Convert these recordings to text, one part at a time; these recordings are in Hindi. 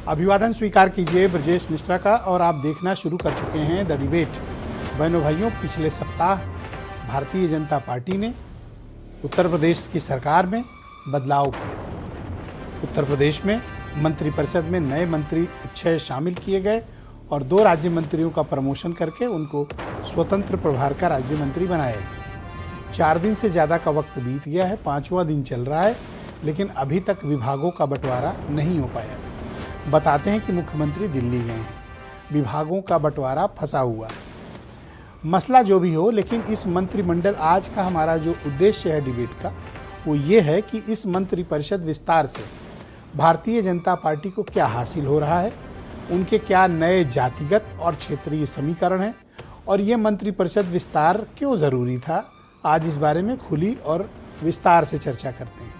अभिवादन स्वीकार कीजिए ब्रजेश मिश्रा का और आप देखना शुरू कर चुके हैं द डिबेट। बहनों भाइयों, पिछले सप्ताह भारतीय जनता पार्टी ने उत्तर प्रदेश की सरकार में बदलाव किया। उत्तर प्रदेश में मंत्रिपरिषद में नए मंत्री 6 शामिल किए गए और 2 राज्य मंत्रियों का प्रमोशन करके उनको स्वतंत्र प्रभार का राज्य मंत्री बनाया गया। 4 दिन से ज़्यादा का वक्त बीत गया है, 5वां दिन चल रहा है, लेकिन अभी तक विभागों का बंटवारा नहीं हो पाया। बताते हैं कि मुख्यमंत्री दिल्ली गए हैं, विभागों का बंटवारा फंसा हुआ है। मसला जो भी हो, लेकिन इस मंत्रिमंडल आज का हमारा जो उद्देश्य है डिबेट का, वो ये है कि इस मंत्रिपरिषद विस्तार से भारतीय जनता पार्टी को क्या हासिल हो रहा है, उनके क्या नए जातिगत और क्षेत्रीय समीकरण हैं, और ये मंत्रिपरिषद विस्तार क्यों ज़रूरी था। आज इस बारे में खुली और विस्तार से चर्चा करते हैं।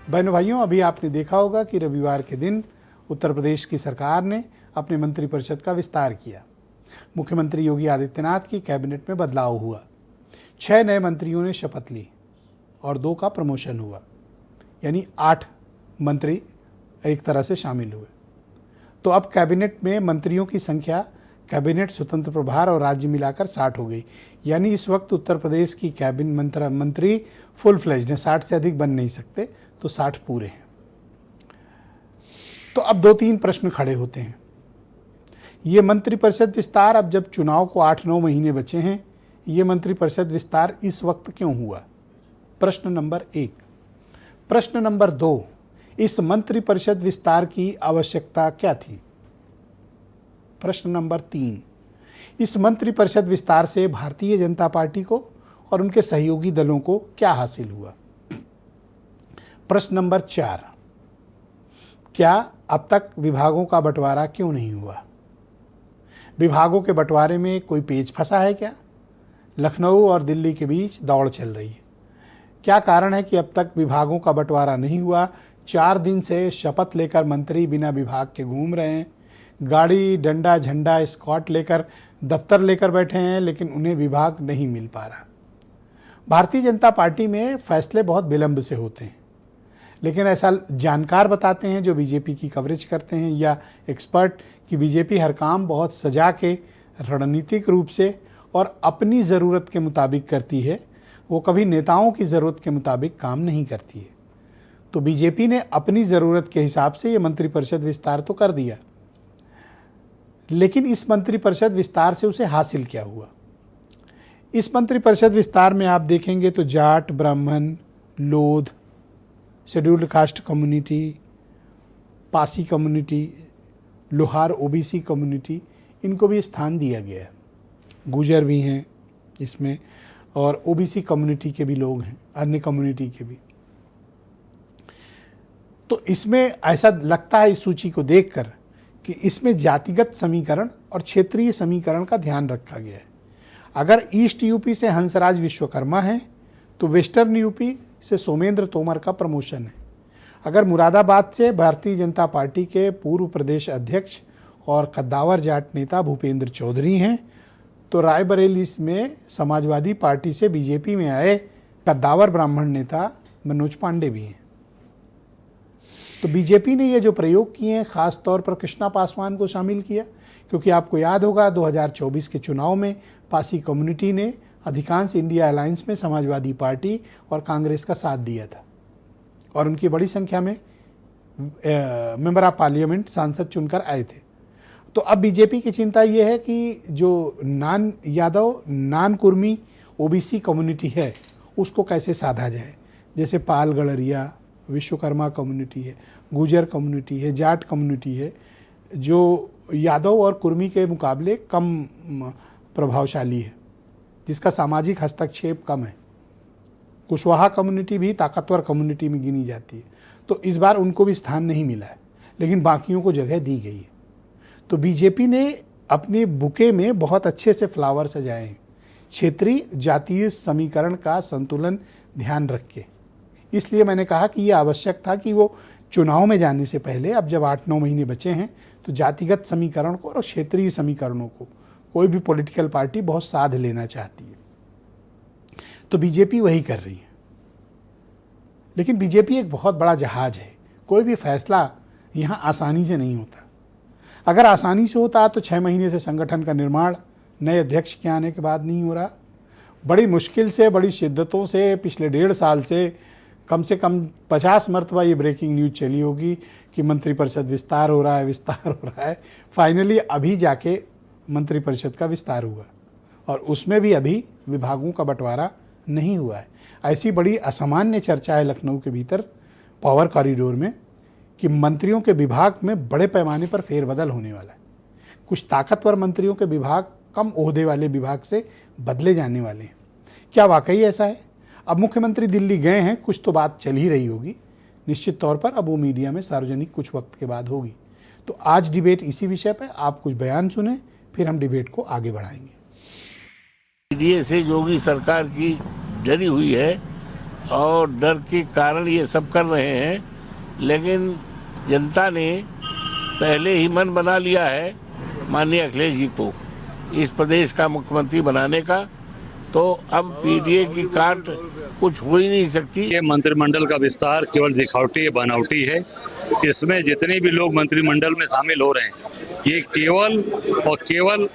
बहनों भाइयों, अभी आपने देखा होगा कि रविवार के दिन उत्तर प्रदेश की सरकार ने अपने मंत्रिपरिषद का विस्तार किया। मुख्यमंत्री योगी आदित्यनाथ की कैबिनेट में बदलाव हुआ। 6 नए मंत्रियों ने शपथ ली और 2 का प्रमोशन हुआ, यानी 8 मंत्री एक तरह से शामिल हुए। तो अब कैबिनेट में मंत्रियों की संख्या, कैबिनेट, स्वतंत्र प्रभार और राज्य मिलाकर 60 हो गई। यानी इस वक्त उत्तर प्रदेश की कैबिनेट मंत्री फुल फ्लेज्ड हैं, 60 से अधिक बन नहीं सकते, तो 60 पूरे हैं। तो अब 2-3 प्रश्न खड़े होते हैं। ये मंत्रिपरिषद विस्तार, अब जब चुनाव को 8-9 महीने बचे हैं, ये मंत्रिपरिषद विस्तार इस वक्त क्यों हुआ? प्रश्न नंबर 1। प्रश्न नंबर 2, इस मंत्रिपरिषद विस्तार की आवश्यकता क्या थी? प्रश्न नंबर 3, इस मंत्रिपरिषद विस्तार से भारतीय जनता पार्टी को और उनके सहयोगी दलों को क्या हासिल हुआ? प्रश्न नंबर 4, क्या अब तक विभागों का बंटवारा क्यों नहीं हुआ? विभागों के बंटवारे में कोई पेच फंसा है क्या? लखनऊ और दिल्ली के बीच दौड़ चल रही है। क्या कारण है कि अब तक विभागों का बंटवारा नहीं हुआ? 4 दिन से शपथ लेकर मंत्री बिना विभाग के घूम रहे हैं, गाड़ी, डंडा, झंडा, स्कॉट लेकर दफ्तर लेकर बैठे हैं, लेकिन उन्हें विभाग नहीं मिल पा रहा। भारतीय जनता पार्टी में फैसले बहुत विलंब से होते हैं, लेकिन ऐसा जानकार बताते हैं जो बीजेपी की कवरेज करते हैं या एक्सपर्ट, कि बीजेपी हर काम बहुत सजा के, रणनीतिक रूप से और अपनी ज़रूरत के मुताबिक करती है। वो कभी नेताओं की ज़रूरत के मुताबिक काम नहीं करती है। तो बीजेपी ने अपनी ज़रूरत के हिसाब से ये मंत्रिपरिषद विस्तार तो कर दिया, लेकिन इस मंत्रिपरिषद विस्तार से उसे हासिल क्या हुआ? इस मंत्रिपरिषद विस्तार में आप देखेंगे तो जाट, ब्राह्मण, लोध, शेड्यूल्ड कास्ट कम्युनिटी, पासी कम्युनिटी, लोहार ओबीसी कम्युनिटी, इनको भी स्थान दिया गया है। गुजर भी हैं इसमें और ओबीसी कम्युनिटी के भी लोग हैं, अन्य कम्युनिटी के भी। तो इसमें ऐसा लगता है इस सूची को देखकर कि इसमें जातिगत समीकरण और क्षेत्रीय समीकरण का ध्यान रखा गया है। अगर ईस्ट यूपी से हंसराज विश्वकर्मा है तो वेस्टर्न यूपी से सोमेंद्र तोमर का प्रमोशन है। अगर मुरादाबाद से भारतीय जनता पार्टी के पूर्व प्रदेश अध्यक्ष और कद्दावर जाट नेता भूपेंद्र चौधरी हैं, तो रायबरेली में समाजवादी पार्टी से बीजेपी में आए कद्दावर ब्राह्मण नेता मनोज पांडे भी हैं। तो बीजेपी ने ये जो प्रयोग किए हैं, ख़ास तौर पर कृष्णा पासवान को शामिल किया, क्योंकि आपको याद होगा 2024 के चुनाव में पासी कम्युनिटी ने अधिकांश इंडिया अलायंस में समाजवादी पार्टी और कांग्रेस का साथ दिया था और उनकी बड़ी संख्या में मेंबर ऑफ पार्लियामेंट, सांसद चुनकर आए थे। तो अब बीजेपी की चिंता ये है कि जो नान यादव, नान कुर्मी ओबीसी कम्युनिटी है, उसको कैसे साधा जाए। जैसे पाल गड़रिया, विश्वकर्मा कम्युनिटी है, गुजर कम्युनिटी है, जाट कम्युनिटी है, जो यादव और कुर्मी के मुकाबले कम प्रभावशाली है, जिसका सामाजिक हस्तक्षेप कम है। कुशवाहा कम्युनिटी भी ताकतवर कम्युनिटी में गिनी जाती है, तो इस बार उनको भी स्थान नहीं मिला है, लेकिन बाकियों को जगह दी गई है। तो बीजेपी ने अपने बुके में बहुत अच्छे से फ्लावर सजाए हैं, क्षेत्रीय जातीय समीकरण का संतुलन ध्यान रख के। इसलिए मैंने कहा कि ये आवश्यक था कि वो चुनाव में जाने से पहले, अब जब 8-9 महीने बचे हैं, तो जातिगत समीकरण को और क्षेत्रीय समीकरणों को कोई भी पॉलिटिकल पार्टी बहुत साध लेना चाहती है, तो बीजेपी वही कर रही है। लेकिन बीजेपी एक बहुत बड़ा जहाज है, कोई भी फैसला यहाँ आसानी से नहीं होता। अगर आसानी से होता तो 6 महीने से संगठन का निर्माण नए अध्यक्ष के आने के बाद नहीं हो रहा। बड़ी मुश्किल से, बड़ी शिद्दतों से पिछले 1.5 साल से कम 50 मरतबा ये ब्रेकिंग न्यूज़ चली होगी कि मंत्रिपरिषद विस्तार हो रहा है। फाइनली अभी जाके मंत्रिपरिषद का विस्तार हुआ और उसमें भी अभी विभागों का बंटवारा नहीं हुआ है। ऐसी बड़ी असामान्य चर्चा है लखनऊ के भीतर पावर कॉरिडोर में कि मंत्रियों के विभाग में बड़े पैमाने पर फेरबदल होने वाला है। कुछ ताकतवर मंत्रियों के विभाग कम ओहदे वाले विभाग से बदले जाने वाले हैं। क्या वाकई ऐसा है? अब मुख्यमंत्री दिल्ली गए हैं, कुछ तो बात चल ही रही होगी निश्चित तौर पर। अब वो मीडिया में सार्वजनिक कुछ वक्त के बाद होगी। तो आज डिबेट इसी विषय पर, आप कुछ बयान सुने, फिर हम डिबेट को आगे बढ़ाएंगे। मीडिया से योगी सरकार की डरी हुई है और डर के कारण ये सब कर रहे हैं, लेकिन जनता ने पहले ही मन बना लिया है माननीय अखिलेश जी को इस प्रदेश का मुख्यमंत्री बनाने का। तो अब पीडीए की काट कुछ हो ही नहीं सकती। ये मंत्रिमंडल का विस्तार केवल दिखावटी है, बनावटी है। इसमें जितने भी लोग मंत्रिमंडल में शामिल हो रहे हैं ये केवल और केवल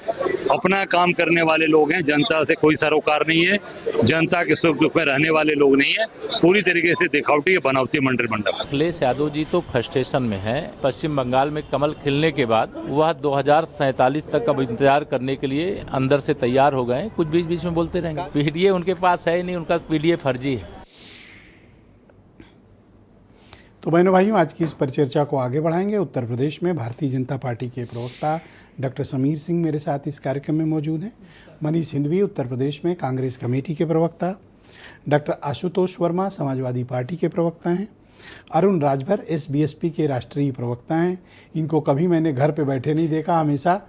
अपना काम करने वाले लोग हैं। जनता से कोई सरोकार नहीं है, जनता के सुख दुख में रहने वाले लोग नहीं है। पूरी तरीके से दिखावटी है, बनावटी मंत्रिमंडल। अखिलेश यादव जी तो फ्रस्ट्रेशन में है। पश्चिम बंगाल में कमल खिलने के बाद वह 2047 तक अब इंतजार करने के लिए अंदर से तैयार हो गए। कुछ बीच बीच में बोलते रहेंगे। पीडीए उनके पास है ही नहीं, उनका पीडीए फर्जी है। तो बहनों भाइयों, आज की इस परिचर्चा को आगे बढ़ाएंगे। उत्तर प्रदेश में भारतीय जनता पार्टी के प्रवक्ता डॉक्टर समीर सिंह मेरे साथ इस कार्यक्रम में मौजूद हैं। मनीष सिंधवी उत्तर प्रदेश में कांग्रेस कमेटी के प्रवक्ता, डॉक्टर आशुतोष वर्मा समाजवादी पार्टी के प्रवक्ता हैं, अरुण राजभर एसबीएसपी के राष्ट्रीय प्रवक्ता हैं। इनको कभी मैंने घर पे बैठे नहीं देखा, हमेशा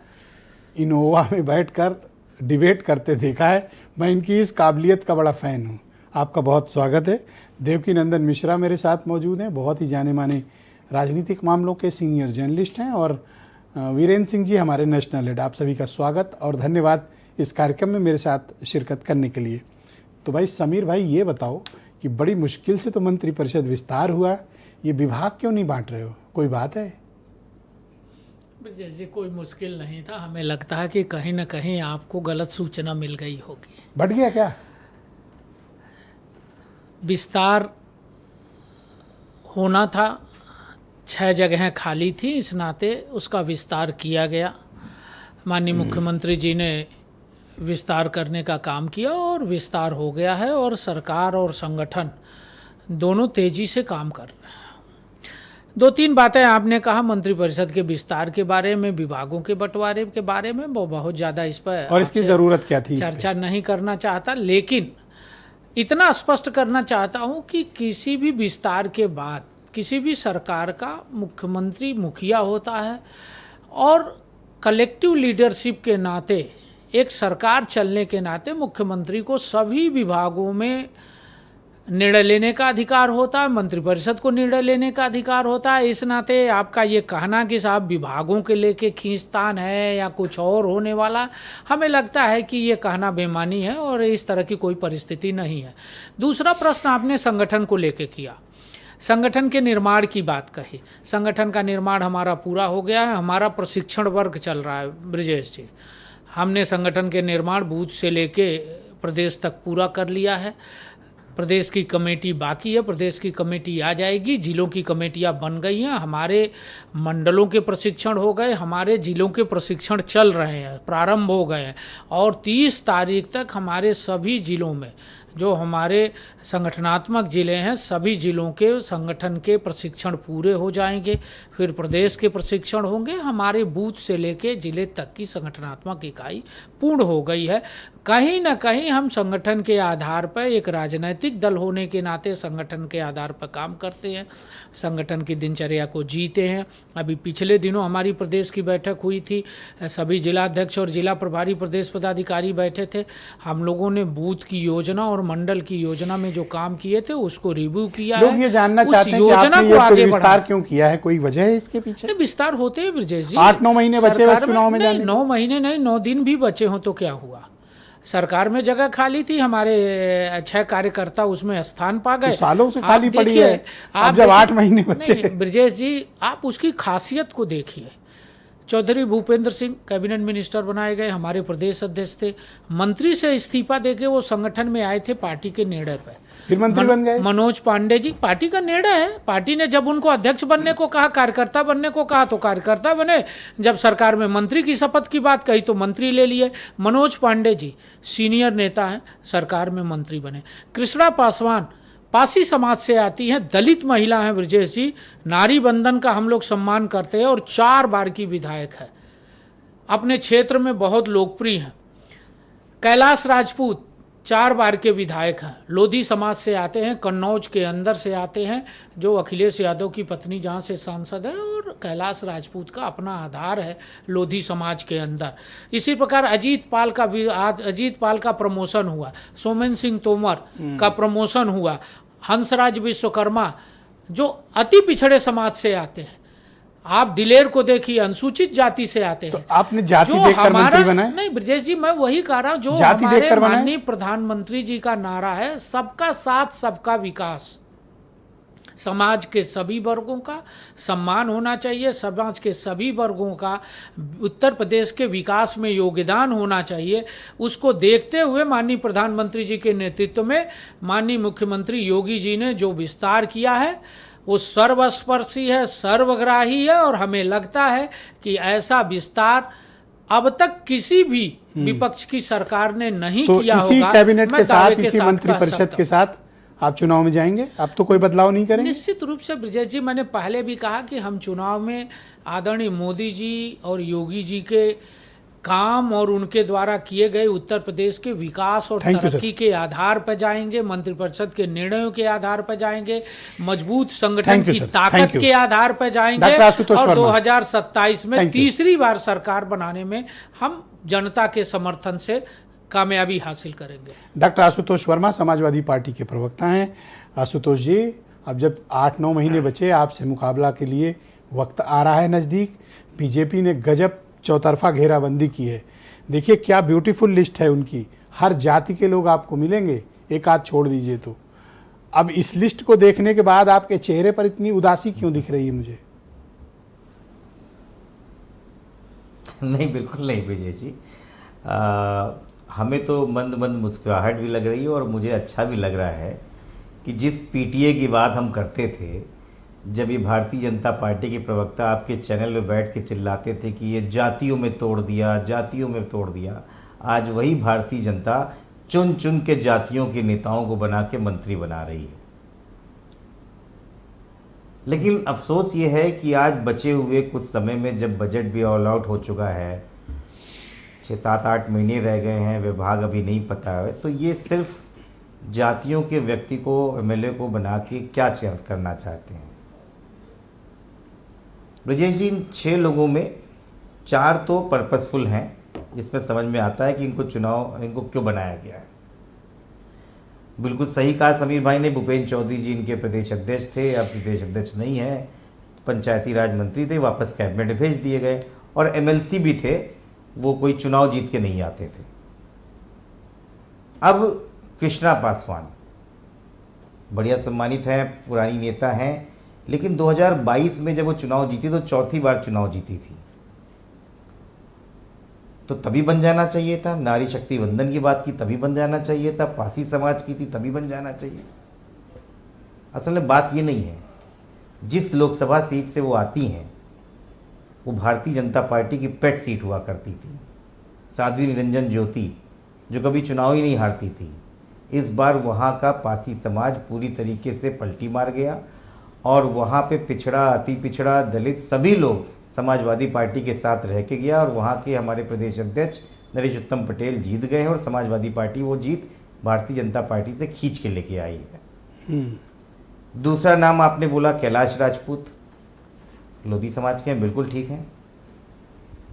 इनोवा में बैठकर डिबेट करते देखा है। मैं इनकी इस काबिलियत का बड़ा फ़ैन हूँ। आपका बहुत स्वागत है। देवकी नंदन मिश्रा मेरे साथ मौजूद हैं, बहुत ही जाने माने राजनीतिक मामलों के सीनियर जर्नलिस्ट हैं, और वीरेंद्र सिंह जी हमारे नेशनल हेड। आप सभी का स्वागत और धन्यवाद इस कार्यक्रम में मेरे साथ शिरकत करने के लिए। तो भाई समीर भाई, ये बताओ कि बड़ी मुश्किल से तो मंत्रिपरिषद विस्तार हुआ, ये विभाग क्यों नहीं बांट रहे हो? कोई बात है? जैसे कोई मुश्किल नहीं था, हमें लगता है कि कहीं ना कहीं आपको गलत सूचना मिल गई होगी। बढ़ गया क्या? विस्तार होना था, 6 जगहें खाली थी, इस नाते उसका विस्तार किया गया। माननीय मुख्यमंत्री जी ने विस्तार करने का काम किया और विस्तार हो गया है, और सरकार और संगठन दोनों तेज़ी से काम कर रहे हैं। 2-3 बातें आपने कहा मंत्रिपरिषद के विस्तार के बारे में, विभागों के बंटवारे के बारे में, वो बहुत ज़्यादा इस पर और इसकी ज़रूरत क्या थी? चर्चा नहीं करना चाहता, लेकिन इतना स्पष्ट करना चाहता हूं कि किसी भी विस्तार के बाद किसी भी सरकार का मुख्यमंत्री मुखिया होता है, और कलेक्टिव लीडरशिप के नाते, एक सरकार चलने के नाते मुख्यमंत्री को सभी विभागों में निर्णय लेने का अधिकार होता है, मंत्रिपरिषद को निर्णय लेने का अधिकार होता है। इस नाते आपका ये कहना कि साहब विभागों के लेके खींचतान है या कुछ और होने वाला, हमें लगता है कि ये कहना बेमानी है और इस तरह की कोई परिस्थिति नहीं है। दूसरा प्रश्न आपने संगठन को लेके किया, संगठन के निर्माण की बात कही। संगठन का निर्माण हमारा पूरा हो गया है, हमारा प्रशिक्षण वर्ग चल रहा है। ब्रिजेश जी, हमने संगठन के निर्माण बूथ से लेके प्रदेश तक पूरा कर लिया है। प्रदेश की कमेटी बाकी है, प्रदेश की कमेटी आ जाएगी, जिलों की कमेटियां बन गई हैं, हमारे मंडलों के प्रशिक्षण हो गए, हमारे जिलों के प्रशिक्षण चल रहे हैं, प्रारंभ हो गए हैं, और 30 तारीख तक हमारे सभी जिलों में जो हमारे संगठनात्मक ज़िले हैं, सभी ज़िलों के संगठन के प्रशिक्षण पूरे हो जाएंगे। फिर प्रदेश के प्रशिक्षण होंगे, हमारे बूथ से लेके ज़िले तक की संगठनात्मक इकाई पूर्ण हो गई है। कहीं ना कहीं हम संगठन के आधार पर, एक राजनीतिक दल होने के नाते संगठन के आधार पर काम करते हैं, संगठन की दिनचर्या को जीते हैं। अभी पिछले दिनों हमारी प्रदेश की बैठक हुई थी, सभी जिलाध्यक्ष और जिला प्रभारी प्रदेश पदाधिकारी बैठे थे। हम लोगों ने बूथ की योजना और मंडल की योजना में जो काम किए थे उसको रिव्यू किया। लोग ये जानना चाहते हैं कि आपने ये विस्तार क्यों किया है, कोई वजह है इसके पीछे? विस्तार होते हैं ब्रजेश जी, 8-9 महीने बचे चुनाव में जाने। 9 महीने नहीं, 9 दिन भी बचे हों तो क्या हुआ? सरकार में जगह खाली थी, हमारे 6 कार्यकर्ता उसमें स्थान पा गए। तो सालों से आप खाली पड़ी देखिए, है, आप अब जब 8 महीने बचे। नहीं, ब्रजेश जी आप उसकी खासियत को देखिए। चौधरी भूपेंद्र सिंह कैबिनेट मिनिस्टर बनाए गए, हमारे प्रदेश अध्यक्ष थे, मंत्री से इस्तीफा देके वो संगठन में आए थे पार्टी के निर्णय पर, फिर मंत्री बन गए। मनोज पांडे जी, पार्टी का निर्णय है, पार्टी ने जब उनको अध्यक्ष बनने को कहा, कार्यकर्ता बनने को कहा तो कार्यकर्ता बने, जब सरकार में मंत्री की शपथ की बात कही तो मंत्री ले लिए। मनोज पांडे जी सीनियर नेता हैं, सरकार में मंत्री बने। कृष्णा पासवान पासी समाज से आती हैं, दलित महिला हैं ब्रजेश जी, नारी बंधन का हम लोग सम्मान करते हैं और 4 बार की विधायक है, अपने क्षेत्र में बहुत लोकप्रिय हैं। कैलाश राजपूत 4 बार के विधायक हैं, लोधी समाज से आते हैं, कन्नौज के अंदर से आते हैं, जो अखिलेश यादव की पत्नी जहाँ से सांसद है, और कैलाश राजपूत का अपना आधार है लोधी समाज के अंदर। इसी प्रकार अजीत पाल का प्रमोशन हुआ, सोमेन सिंह तोमर का प्रमोशन हुआ, हंसराज विश्वकर्मा जो अति पिछड़े समाज से आते हैं, आप दिलेर को देखिए अनुसूचित जाति से आते हैं। तो आपने जाति देखकर मंत्री बनाए? नहीं ब्रजेश जी, मैं वही कह रहा हूँ, जो जाति हमारे देखकर बनाए? माननीय प्रधानमंत्री जी का नारा है, सबका साथ सबका विकास, समाज के सभी वर्गों का सम्मान होना चाहिए, समाज के सभी वर्गों का उत्तर प्रदेश के विकास में योगदान होना चाहिए। उसको देखते हुए माननीय प्रधानमंत्री जी के नेतृत्व में माननीय मुख्यमंत्री योगी जी ने जो विस्तार किया है वो सर्वस्पर्शी है, सर्वग्राही है, और हमें लगता है कि ऐसा विस्तार अब तक किसी भी विपक्ष की सरकार ने नहीं तो किया इसी होगा। कैबिनेट मैं के साथ, दावे के इसी साथ मंत्रिपरिषद कह सकता के साथ आप चुनाव में जाएंगे? अब तो कोई बदलाव नहीं करेंगे? निश्चित रूप से ब्रजेश जी, मैंने पहले भी कहा कि हम चुनाव में आदरणीय मोदी जी और योगी जी के काम और उनके द्वारा किए गए उत्तर प्रदेश के विकास और Thank you, तरक्की के आधार पर जाएंगे, मंत्रिपरिषद के निर्णयों के आधार पर जाएंगे, मजबूत संगठन Thank you, की sir. ताकत Thank you. के आधार पर जाएंगे, डॉक्टर आशुतोष और वर्मा। 2027 में Thank you. तीसरी बार सरकार बनाने में हम जनता के समर्थन से कामयाबी हासिल करेंगे। डॉक्टर आशुतोष वर्मा समाजवादी पार्टी के प्रवक्ता हैं। आशुतोष जी, अब जब 8-9 महीने बचे आपसे मुकाबला के लिए, वक्त आ रहा है नज़दीक, बीजेपी ने गजब चौतरफा घेराबंदी की है। देखिए क्या ब्यूटीफुल लिस्ट है उनकी, हर जाति के लोग आपको मिलेंगे, एक आध छोड़ दीजिए तो। अब इस लिस्ट को देखने के बाद आपके चेहरे पर इतनी उदासी क्यों दिख रही है मुझे? नहीं, बिल्कुल नहीं विजय जी, हमें तो मंद मंद मुस्कुराहट भी लग रही है, और मुझे अच्छा भी लग रहा है कि जिस पीटीए की बात हम करते थे, जब ये भारतीय जनता पार्टी के प्रवक्ता आपके चैनल में बैठ के चिल्लाते थे कि ये जातियों में तोड़ दिया, जातियों में तोड़ दिया, आज वही भारतीय जनता चुन चुन के जातियों के नेताओं को बना के मंत्री बना रही है। लेकिन अफसोस ये है कि आज बचे हुए कुछ समय में, जब बजट भी ऑल आउट हो चुका है, 6-7-8 महीने रह गए हैं, विभाग अभी नहीं पता है, तो ये सिर्फ जातियों के व्यक्ति को, एमएलए को बना के क्या करना चाहते हैं। ब्रजेश जी, इन 6 लोगों में 4 तो पर्पसफुल हैं, जिसमें समझ में आता है कि इनको क्यों बनाया गया है। बिल्कुल सही कहा समीर भाई ने, भूपेंद्र चौधरी जी इनके प्रदेश अध्यक्ष थे, अब प्रदेश अध्यक्ष नहीं हैं, पंचायती राज मंत्री थे, वापस कैबिनेट भेज दिए गए, और एमएलसी भी थे, वो कोई चुनाव जीत के नहीं आते थे। अब कृष्णा पासवान बढ़िया सम्मानित हैं, पुरानी नेता हैं, लेकिन 2022 में जब वो चुनाव जीती तो चौथी बार चुनाव जीती थी, तो तभी बन जाना चाहिए था। नारी शक्ति वंदन की बात की तभी बन जाना चाहिए था, पासी समाज की थी तभी बन जाना चाहिए। असल में बात ये नहीं है, जिस लोकसभा सीट से वो आती हैं वो भारतीय जनता पार्टी की पेट सीट हुआ करती थी। साध्वी निरंजन ज्योति जो कभी चुनाव ही नहीं हारती थी, इस बार वहाँ का पासी समाज पूरी तरीके से पलटी मार गया, और वहाँ पे पिछड़ा, अति पिछड़ा, दलित सभी लोग समाजवादी पार्टी के साथ रह के गया, और वहाँ के हमारे प्रदेश अध्यक्ष नरेश उत्तम पटेल जीत गए हैं, और समाजवादी पार्टी वो जीत भारतीय जनता पार्टी से खींच के लेके आई है। दूसरा नाम आपने बोला कैलाश राजपूत, लोधी समाज के हैं, बिल्कुल ठीक हैं,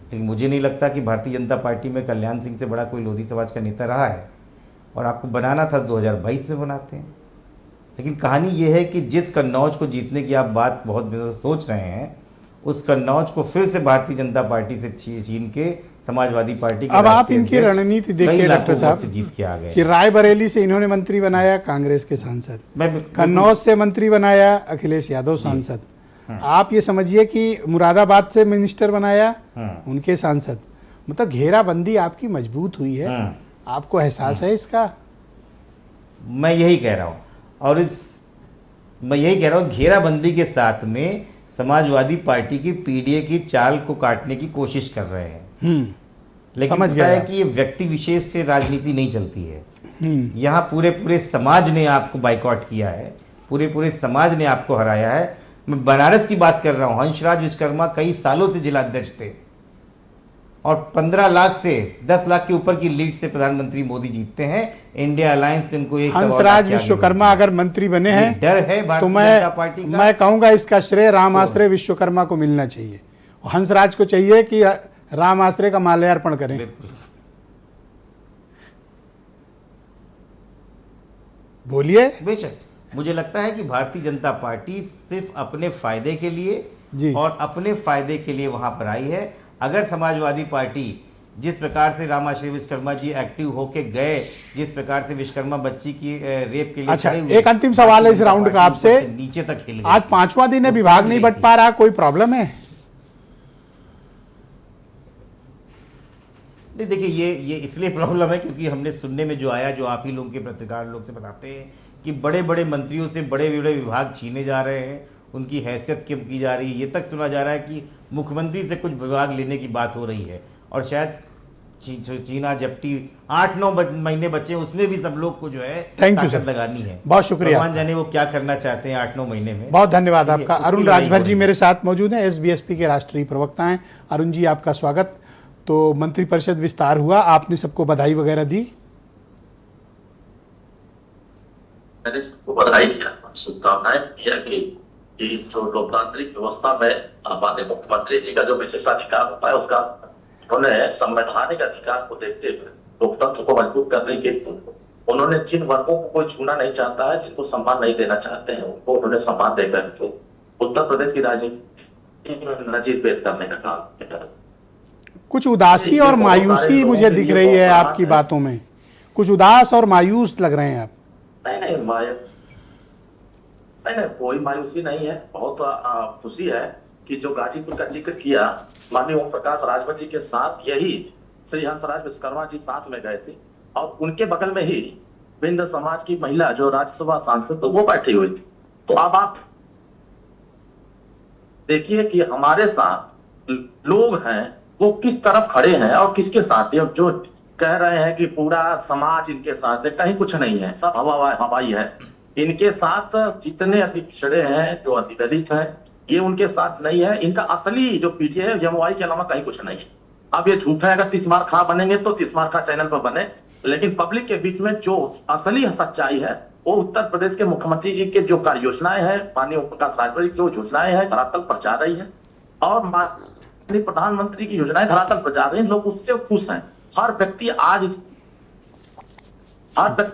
लेकिन मुझे नहीं लगता कि भारतीय जनता पार्टी में कल्याण सिंह से बड़ा कोई लोधी समाज का नेता रहा है, और आपको बनाना था 2022 में बनाते हैं। लेकिन कहानी ये है कि जिस कन्नौज को जीतने की आप बात बहुत दिनों से सोच रहे हैं, उस कन्नौज को फिर से भारतीय जनता पार्टी से छीन के समाजवादी पार्टी के अब आप राष्ट्रीय इनकी अध्यक्ष रणनीति कई देखिए लाखों डॉक्टर वोट साहब से जीत के आ गए। कि रायबरेली से इन्होंने मंत्री बनाया कांग्रेस के सांसद, मैं कन्नौज से मंत्री बनाया अखिलेश यादव सांसद, आप ये समझिए कि मुरादाबाद से मिनिस्टर बनाया उनके सांसद, मतलब घेराबंदी आपकी मजबूत हुई है। आपको एहसास है इसका? मैं यही कह रहा हूँ, और मैं यही कह रहा हूँ घेराबंदी के साथ में समाजवादी पार्टी की पीडीए की चाल को काटने की कोशिश कर रहे हैं। लेकिन समझ पता गया। है कि ये व्यक्ति विशेष से राजनीति नहीं चलती है। यहाँ पूरे पूरे समाज ने आपको बाइकआउट किया है, पूरे पूरे समाज ने आपको हराया है। मैं बनारस की बात कर रहा हूँ, हंसराज विश्वकर्मा कई सालों से जिलाध्यक्ष थे और 15 लाख से 10 लाख के ऊपर की लीड से प्रधानमंत्री मोदी जीतते हैं। इंडिया अलायंस ने उनको एक हंसराज विश्वकर्मा अगर मंत्री बने हैं डर है तो भारतीय जनता पार्टी का। मैं कहूंगा इसका श्रेय राम आश्रय विश्वकर्मा को मिलना चाहिए। हंसराज को चाहिए कि राम आश्रय का माल्यार्पण करें। बोलिए। बेशक मुझे लगता है कि भारतीय जनता पार्टी सिर्फ अपने फायदे के लिए जी। और अपने फायदे के लिए वहां पर आई है। अगर समाजवादी पार्टी जिस प्रकार से रामाश्री विश्वकर्मा जी एक्टिव होके गए, जिस प्रकार से विश्वकर्मा बच्ची की रेप के लिए अच्छा, खड़े हुए, एक अंतिम सवाल है इस राउंड का आपसे। नीचे तक हिल गई आज थी। 5वां दिन है, वो विभाग समझ नहीं गई बट थी। पा रहा, कोई प्रॉब्लम है? नहीं देखिए, ये इसलिए प्रॉब्लम है क्योंकि हमने सुनने में जो आया, जो आप ही लोग के पत्रकार लोग से बताते हैं कि बड़े बड़े मंत्रियों से बड़े बड़े विभाग छीने जा रहे हैं, उनकी हैसियत कम की जा रही है। ये तक सुना जा रहा है कि मुख्यमंत्री से कुछ विभाग लेने की बात हो रही है और शायद चीना जप्टी 8-9 महीने बचे, उसमें भी सब लोग को जो है थैंक यू ताकत सर, लगानी है। बहुत शुक्रिया। भगवान जाने वो क्या करना चाहते हैं 8-9 महीने में। बहुत धन्यवाद देखिए, आपका। उसकी अरुण लड़ाई राजभर हो जी रही मेरे साथ मौजूद हैं, एसबीएसपी के राष्ट्रीय प्रवक्ता हैं। अरुण जी आपका स्वागत। तो मंत्रिपरिषद विस्तार हुआ, आपने सबको बधाई वगैरह दी? मैंने सबको बधाई दिया, शुभकामनाएं दिया कि जो लोकतांत्रिक व्यवस्था में माननीय मुख्यमंत्री जी का जो विशेषाधिकार होता है, उसका उन्होंने संवैधानिक अधिकार को देखते हुए लोकतंत्र को मजबूत करने के उन्होंने जिन वर्गों को कोई छूना नहीं चाहता है, जिनको सम्मान नहीं देना चाहते हैं, उनको उन्होंने सम्मान देकर के उत्तर प्रदेश की राजनीति में नजीर पेश करने का काम किया। कुछ उदासी और मायूसी मुझे दिख रही है आपकी बातों में, कुछ उदास और मायूस लग रहे हैं आप। नहीं, कोई मायूसी नहीं है। बहुत खुशी है कि जो गाजीपुर का जिक्र किया माननीय ओम प्रकाश राजभर जी के साथ, यही श्री हंसराज विश्वकर्मा जी साथ में गए थे और उनके बगल में ही बिंद समाज की महिला जो राज्यसभा सांसद तो वो बैठी हुई थी। तो अब आप देखिए कि हमारे साथ लोग हैं वो किस तरफ खड़े हैं और किसके साथ। जो कह रहे हैं कि पूरा समाज इनके साथ है, कहीं कुछ नहीं है, सब हवाई है। इनके साथ जितने अति पिछड़े हैं, जो अति दलित हैं, ये उनके साथ नहीं है। इनका असली जो पीटीए है एमओआई के अलावा कहीं कुछ नहीं है। अब ये झूठा है, अगर तिस्मार खा बनेंगे तो तिस्मार खा चैनल पर बने, लेकिन पब्लिक के बीच में जो असली सच्चाई है वो उत्तर प्रदेश के मुख्यमंत्री जी के जो कार्य योजनाएं हैं, माननीय ओम प्रकाश राजभर की जो योजनाएं हैं धरातल पर जा रही है और माननीय प्रधानमंत्री की योजनाएं धरातल पर जा रही हैं। लोग उससे खुश हैं। हर व्यक्ति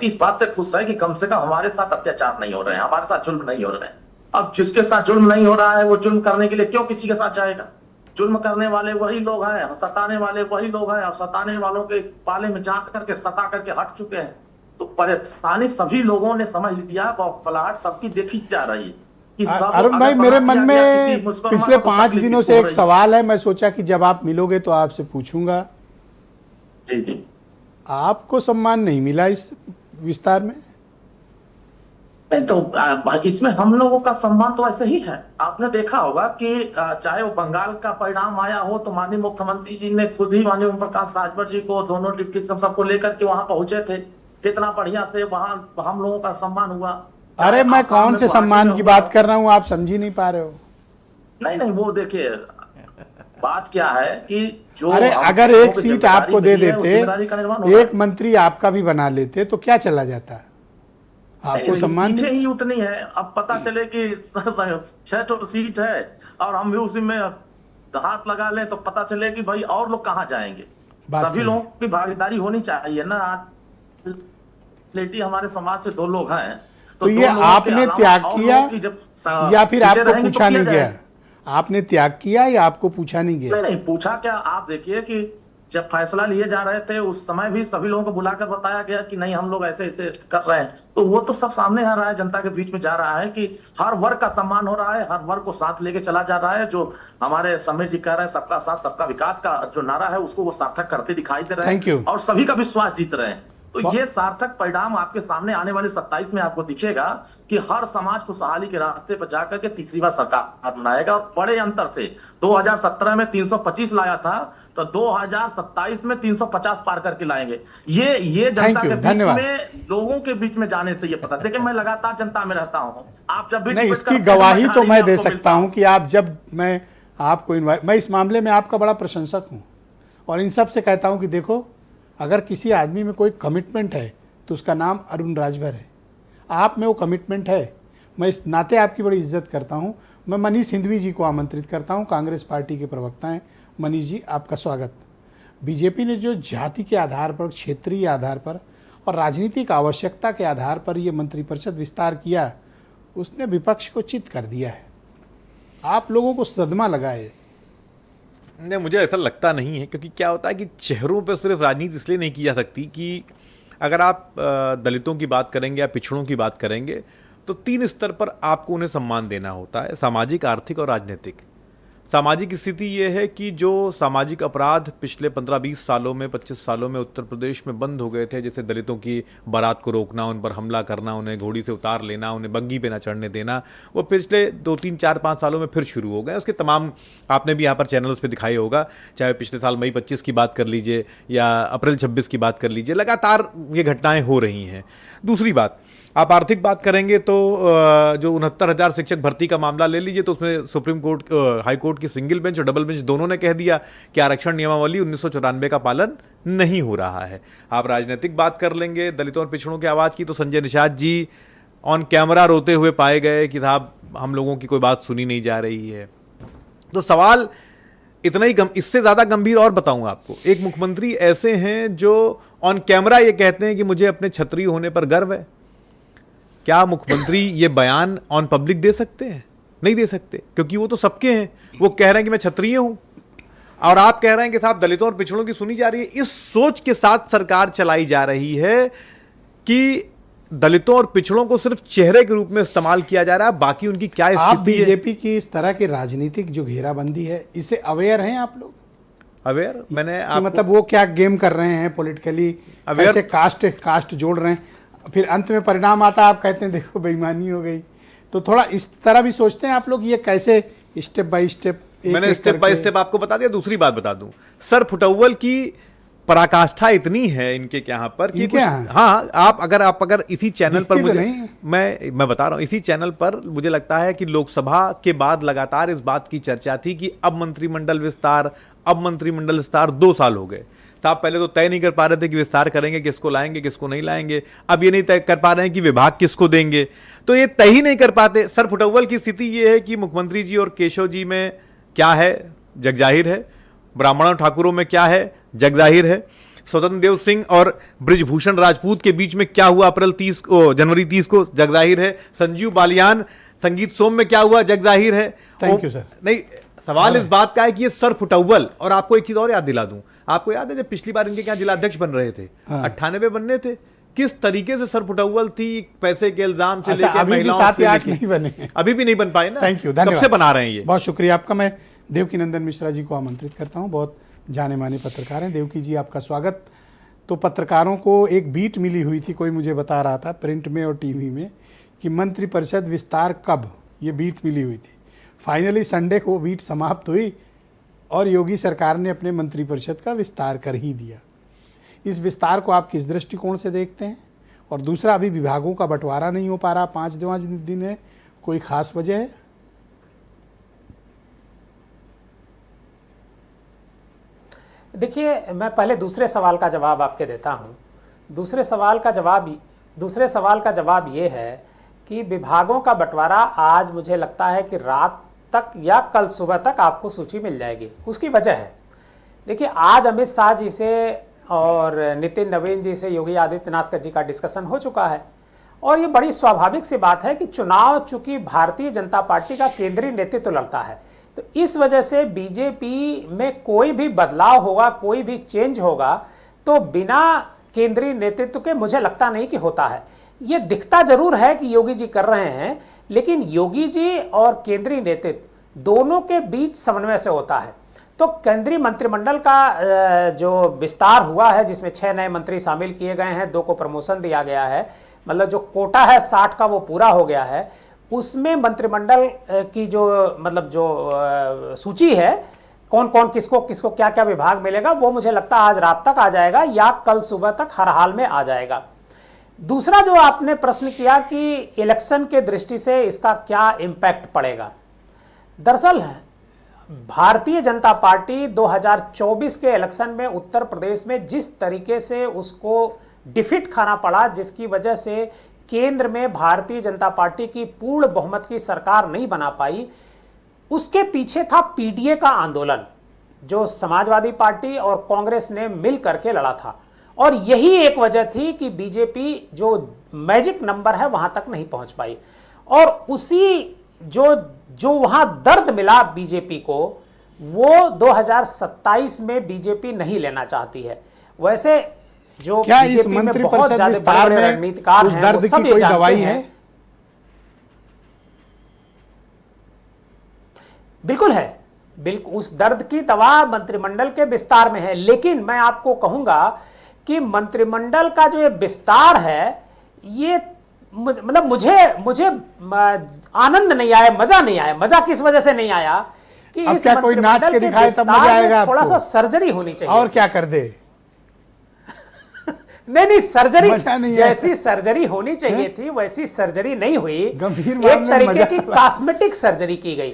इस बात से खुश है कि कम से कम हमारे साथ अत्याचार नहीं हो रहे हैं, हमारे साथ जुल्म नहीं हो रहे हैं। अब जिसके साथ जुल्म नहीं हो रहा है वो जुल्म करने के लिए क्यों किसी के साथ जाएगा? जुल्म करने वाले वही लोग हैं, सताने वाले वही लोग हैं और सताने वालों के पाले में जा करके सता करके हट चुके हैं। तो परेशानी सभी लोगों ने समझ लिया, बौखलाहट सबकी देखी जा रही है। अरुण भाई, मेरे मन में पिछले 5 दिनों से एक सवाल है, मैं सोचा कि जब आप मिलोगे तो आपसे पूछूंगा। जी। आपको सम्मान नहीं मिला इस विस्तार में? नहीं तो इसमें हम लोगों का सम्मान तो ऐसे ही है। आपने देखा होगा कि चाहे वो बंगाल का परिणाम आया हो तो माननीय मुख्यमंत्री जी ने खुद ही माननीय ओम प्रकाश राजभर जी को, दोनों डिप्टी सबको लेकर के वहां पहुंचे थे। कितना बढ़िया से वहां हम लोगों का सम्मान हुआ। अरे मैं कौन से सम्मान की बात कर रहा हूँ, आप समझ ही नहीं पा रहे हो। नहीं, वो देखिए बात क्या है कि जो अरे अगर एक सीट आपको दे देते, एक मंत्री आपका भी बना लेते तो क्या चला जाता? आपको सम्मान सीटें ही उतनी है। अब पता चले कि 6 सीट है और हम भी उसी में हाथ लगा लें तो पता चले कि भाई और लोग कहाँ जाएंगे। सभी लोगों की भागीदारी होनी चाहिए ना। आज लेटी हमारे समाज से 2 लोग हैं तो ये आपने त्याग किया या फिर आपको पूछा नहीं गया? आपने त्याग किया या आपको पूछा नहीं गया? नहीं पूछा क्या, आप देखिए कि जब फैसला लिए जा रहे थे उस समय भी सभी लोगों को बुलाकर बताया गया कि नहीं हम लोग ऐसे ऐसे कर रहे हैं, तो वो तो सब सामने आ रहा है, जनता के बीच में जा रहा है कि हर वर्ग का सम्मान हो रहा है, हर वर्ग को साथ लेके चला जा रहा है। जो हमारे समीर जी कह रहे हैं सबका साथ सबका विकास का जो नारा है उसको वो सार्थक करते दिखाई दे रहे Thank you. हैं और सभी का विश्वास जीत रहे हैं। तो ये सार्थक परिणाम आपके सामने आने वाले 27 में आपको दिखेगा कि हर समाज खुशहाली के रास्ते पर जाकर के तीसरी बार सरकार बनाएगा और बड़े अंतर से 2017 में 325 लाया था तो 2027 में 350 पार करके लाएंगे। ये जनता के बीच में, लोगों के बीच में जाने से ये पता। देखिए मैं लगातार जनता में रहता हूं, आप जब भी नहीं, इसकी गवाही तो मैं दे सकता हूं कि आप जब मैं आपको मैं इस मामले में आपका बड़ा प्रशंसक हूं और इन सब से कहता हूं कि देखो अगर किसी आदमी में कोई कमिटमेंट है तो उसका नाम अरुण राजभर है। आप में वो कमिटमेंट है, मैं इस नाते आपकी बड़ी इज्जत करता हूं। मैं मनीष हिंदवी जी को आमंत्रित करता हूं, कांग्रेस पार्टी के प्रवक्ता हैं। मनीष जी आपका स्वागत। बीजेपी ने जो जाति के आधार पर, क्षेत्रीय आधार पर और राजनीतिक आवश्यकता के आधार पर ये मंत्रिपरिषद विस्तार किया, उसने विपक्ष को चित कर दिया है। आप लोगों को सदमा लगा है? नहीं, मुझे ऐसा लगता नहीं है, क्योंकि क्या होता है कि चेहरों पर सिर्फ राजनीति इसलिए नहीं की जा सकती कि अगर आप दलितों की बात करेंगे या पिछड़ों की बात करेंगे तो 3 स्तर पर आपको उन्हें सम्मान देना होता है, सामाजिक, आर्थिक और राजनीतिक। सामाजिक स्थिति ये है कि जो सामाजिक अपराध पिछले 15-20 सालों में, 25 सालों में उत्तर प्रदेश में बंद हो गए थे, जैसे दलितों की बारात को रोकना, उन पर हमला करना, उन्हें घोड़ी से उतार लेना, उन्हें बग्गी पे न चढ़ने देना, वो पिछले 2-3, 4-5 सालों में फिर शुरू हो गए। उसके तमाम आपने भी यहाँ पर चैनल्स पे दिखाई होगा, चाहे पिछले साल मई 25 की बात कर लीजिए या अप्रैल 26 की बात कर लीजिए, लगातार ये घटनाएँ हो रही हैं। दूसरी बात, आप आर्थिक बात करेंगे तो जो 69,000 शिक्षक भर्ती का मामला ले लीजिए तो उसमें सुप्रीम कोर्ट, हाई कोर्ट की सिंगल बेंच और डबल बेंच दोनों ने कह दिया कि आरक्षण नियमावली 1994 का पालन नहीं हो रहा है। आप राजनीतिक बात कर लेंगे दलितों और पिछड़ों की आवाज़ की तो संजय निषाद जी ऑन कैमरा रोते हुए पाए गए कि साहब हम लोगों की कोई बात सुनी नहीं जा रही है। तो सवाल इतना ही इससे ज़्यादा गंभीर और बताऊंगा आपको। एक मुख्यमंत्री ऐसे हैं जो ऑन कैमरा ये कहते हैं कि मुझे अपने क्षत्रिय होने पर गर्व है। क्या मुख्यमंत्री ये बयान ऑन पब्लिक दे सकते हैं? नहीं दे सकते, क्योंकि वो तो सबके हैं। वो कह रहे हैं कि मैं क्षत्रिय हूं और आप कह रहे हैं कि साहब दलितों और पिछड़ों की सुनी जा रही है। इस सोच के साथ सरकार चलाई जा रही है कि दलितों और पिछड़ों को सिर्फ चेहरे के रूप में इस्तेमाल किया जा रहा है, बाकी उनकी क्या स्थिति है। आप बीजेपी की इस तरह की राजनीतिक जो घेराबंदी है, इससे अवेयर हैं आप लोग? अवेयर मैंने मतलब वो क्या गेम कर रहे हैं पॉलिटिकली, कैसे कास्ट जोड़ रहे हैं, फिर अंत में परिणाम आता है आप कहते हैं देखो बेईमानी हो गई। तो थोड़ा इस तरह भी सोचते हैं आप लोग, ये कैसे स्टेप बाय स्टेप? मैंने स्टेप बाय स्टेप आपको बता दिया। दूसरी बात बता दूं, सर फुटअव्वल की पराकाष्ठा इतनी है इनके यहाँ पर कि कुछ, हाँ, आप अगर इसी चैनल पर मुझे मैं बता रहा हूँ, इसी चैनल पर मुझे लगता है कि लोकसभा के बाद लगातार इस बात की चर्चा थी कि अब मंत्रिमंडल विस्तार 2 साल हो गए। साहब पहले तो तय नहीं कर पा रहे थे कि विस्तार करेंगे, किसको लाएंगे किसको नहीं लाएंगे। अब ये नहीं तय कर पा रहे हैं कि विभाग किसको देंगे, तो ये तय ही नहीं कर पाते। सर फुटअव्वल की स्थिति ये है कि मुख्यमंत्री जी और केशव जी में क्या है जगजाहिर है, ब्राह्मणों ठाकुरों में क्या है जगजाहिर है, स्वतंत्र देव सिंह और ब्रिजभूषण राजपूत के बीच में क्या हुआ जनवरी 30 को जगजाहिर है, संजीव बालियान संगीत सोम में क्या हुआ जगजाहिर है। Thank you sir. नहीं, सवाल इस बात का है कि ये सर फुटअव्वल, और आपको एक चीज और याद दिला दूं, आपको याद है जब पिछली बार इनके क्या जिलाध्यक्ष बन रहे थे, 98 बनने थे, किस तरीके से सर फुटअव्वल थी, पैसे के इल्जाम से लेकर महिलाओं से लेकर, नहीं बने, अभी भी नहीं बन पाए ना। थैंक यू, धन्यवाद। कब से बना रहे हैं ये? बहुत शुक्रिया आपका। मैं देवकीनंदन मिश्रा जी को आमंत्रित करता हूं, बहुत जाने माने पत्रकार हैं। देवकी जी आपका स्वागत। तो पत्रकारों को एक बीट मिली हुई थी, कोई मुझे बता रहा था प्रिंट में और टीवी में कि मंत्रिपरिषद विस्तार कब, ये बीट मिली हुई थी। फाइनली संडे को वो बीट समाप्त हुई और योगी सरकार ने अपने मंत्रिपरिषद का विस्तार कर ही दिया। इस विस्तार को आप किस दृष्टिकोण से देखते हैं? और दूसरा, अभी विभागों का बंटवारा नहीं हो पा रहा, 5 दिन है, कोई खास वजह है? देखिए, मैं पहले दूसरे सवाल का जवाब आपके देता हूं। दूसरे सवाल का जवाब ये है कि विभागों का बंटवारा आज मुझे लगता है कि रात तक या कल सुबह तक आपको सूची मिल जाएगी। उसकी वजह है, देखिए, आज अमित शाह जी से और नितिन नवीन जी से योगी आदित्यनाथ जी का डिस्कशन हो चुका है और ये बड़ी स्वाभाविक सी बात है कि चुनाव चूंकि भारतीय जनता पार्टी का केंद्रीय नेतृत्व लड़ता है, तो इस वजह से बीजेपी में कोई भी बदलाव होगा, कोई भी चेंज होगा, तो बिना केंद्रीय नेतृत्व के मुझे लगता नहीं कि होता है। ये दिखता जरूर है कि योगी जी कर रहे हैं, लेकिन योगी जी और केंद्रीय नेतृत्व दोनों के बीच समन्वय से होता है। तो केंद्रीय मंत्रिमंडल का जो विस्तार हुआ है, जिसमें 6 नए मंत्री शामिल किए गए हैं, 2 को प्रमोशन दिया गया है, मतलब जो कोटा है 60 का वो पूरा हो गया है। उसमें मंत्रिमंडल की जो मतलब जो सूची है, कौन कौन किसको किसको क्या क्या विभाग मिलेगा, वो मुझे लगता है आज रात तक आ जाएगा या कल सुबह तक हर हाल में आ जाएगा। दूसरा जो आपने प्रश्न किया कि इलेक्शन के दृष्टि से इसका क्या इम्पैक्ट पड़ेगा, दरअसल भारतीय जनता पार्टी 2024 के इलेक्शन में उत्तर प्रदेश में जिस तरीके से उसको डिफीट खाना पड़ा, जिसकी वजह से केंद्र में भारतीय जनता पार्टी की पूर्ण बहुमत की सरकार नहीं बना पाई, उसके पीछे था पीडीए का आंदोलन जो समाजवादी पार्टी और कांग्रेस ने मिल करके लड़ा था। और यही एक वजह थी कि बीजेपी जो मैजिक नंबर है वहां तक नहीं पहुंच पाई। और उसी जो वहां दर्द मिला बीजेपी को, वो 2027 में बीजेपी नहीं लेना चाहती है। वैसे जो क्या इस बीजेपी में मंत्री बहुत परिषद ज्यादा विस्तार बड़े में रणनीतिकार उस हैं, दर्द वो की सब ये कोई जानते दवाई हैं। है? बिल्कुल है, बिल्कुल उस दर्द की दवा मंत्रिमंडल के विस्तार में है। लेकिन मैं आपको कहूंगा कि मंत्रिमंडल का जो ये विस्तार है, ये मतलब मुझे आनंद नहीं आया, मजा नहीं आया। मजा किस वजह से नहीं आया कि अब इस क्या कोई नाच मंत्रिमंडल के दिखाए तब मजा विस्तार में आएगा थोड़ा आपको? सा सर्जरी होनी चाहिए। और क्या कर दे? नहीं सर्जरी मजा नहीं जैसी सर्जरी होनी चाहिए थी वैसी सर्जरी नहीं हुई। गंभीर एक मामले में तरीके मजा की आ रहा। कॉस्मेटिक सर्जरी की गई।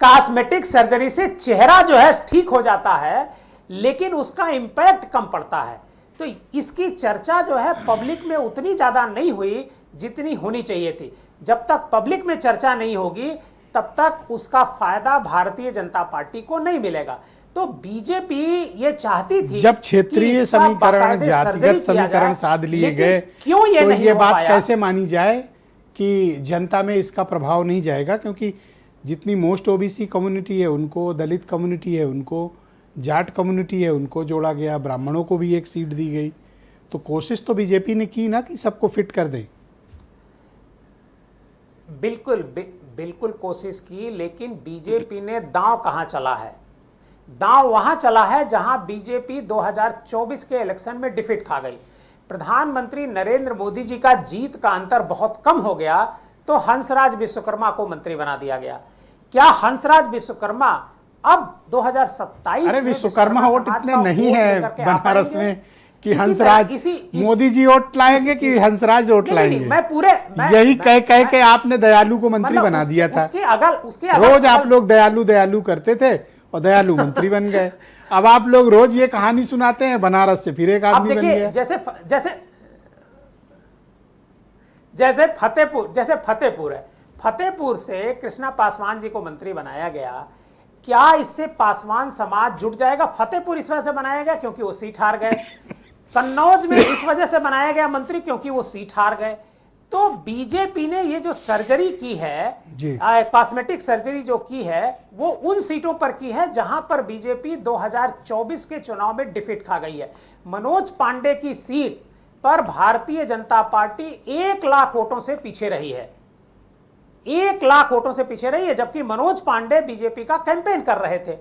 कॉस्मेटिक सर्जरी से चेहरा जो है ठीक हो जाता है, लेकिन उसका इंपैक्ट कम पड़ता है। तो इसकी चर्चा जो है पब्लिक में उतनी ज्यादा नहीं हुई जितनी होनी चाहिए थी। जब तक पब्लिक में चर्चा नहीं होगी तब तक उसका फायदा भारतीय जनता पार्टी को नहीं मिलेगा। तो बीजेपी ये चाहती थी जब क्षेत्रीय कि इसका समीकरण, बाकायदे सर्जरी जातिगत किया समीकरण जाए, साध लिए लेकिन गए, क्यों ये तो नहीं ये हो बात पाया? कैसे मानी जाए कि जनता में इसका प्रभाव नहीं जाएगा? क्योंकि जितनी मोस्ट ओबीसी कम्युनिटी है उनको, दलित कम्युनिटी है उनको, जाट कम्युनिटी है उनको जोड़ा गया, ब्राह्मणों को भी एक सीट दी गई। तो कोशिश तो बीजेपी ने की ना कि सबको फिट कर दे। बिल्कुल कोशिश की, लेकिन बीजेपी ने दांव कहां चला है? दांव वहां चला है जहां बीजेपी 2024 के इलेक्शन में डिफीट खा गई। प्रधानमंत्री नरेंद्र मोदी जी का जीत का अंतर बहुत कम हो गया, तो हंसराज विश्वकर्मा को मंत्री बना दिया गया। क्या हंसराज विश्वकर्मा अब 2027 अरे में विश्वकर्मा वोट समाज इतने का नहीं वोट है लेकर के आ बनारस पाएंगे? में कि इसी हंसराज तरह- मोदी जी वोट लाएंगे कि हंसराज वोट नहीं, लाएंगे? मैं यही कह के आपने दयालु को मंत्री मतलब बना दिया था। उसके अगल रोज आप लोग दयालु करते थे और दयालु मंत्री बन गए। अब आप लोग रोज ये कहानी सुनाते हैं, बनारस से फिर एक अब आदमी बन देखिए, गया। जैसे फतेहपुर है, फतेहपुर से कृष्णा पासवान जी को मंत्री बनाया गया। क्या इससे पासवान समाज जुट जाएगा? फतेहपुर इस वजह से बनाया गया क्योंकि वो सीट हार गए। कन्नौज में इस वजह से बनाया गया मंत्री क्योंकि वो सीट हार गए। तो बीजेपी ने ये जो सर्जरी की है, कॉस्मेटिक सर्जरी जो की है, वो उन सीटों पर की है जहां पर बीजेपी 2024 के चुनाव में डिफीट खा गई है। मनोज पांडे की सीट पर भारतीय जनता पार्टी 1 लाख वोटों से पीछे रही है। 1 लाख वोटों से पीछे रही है, जबकि मनोज पांडे बीजेपी का कैंपेन कर रहे थे।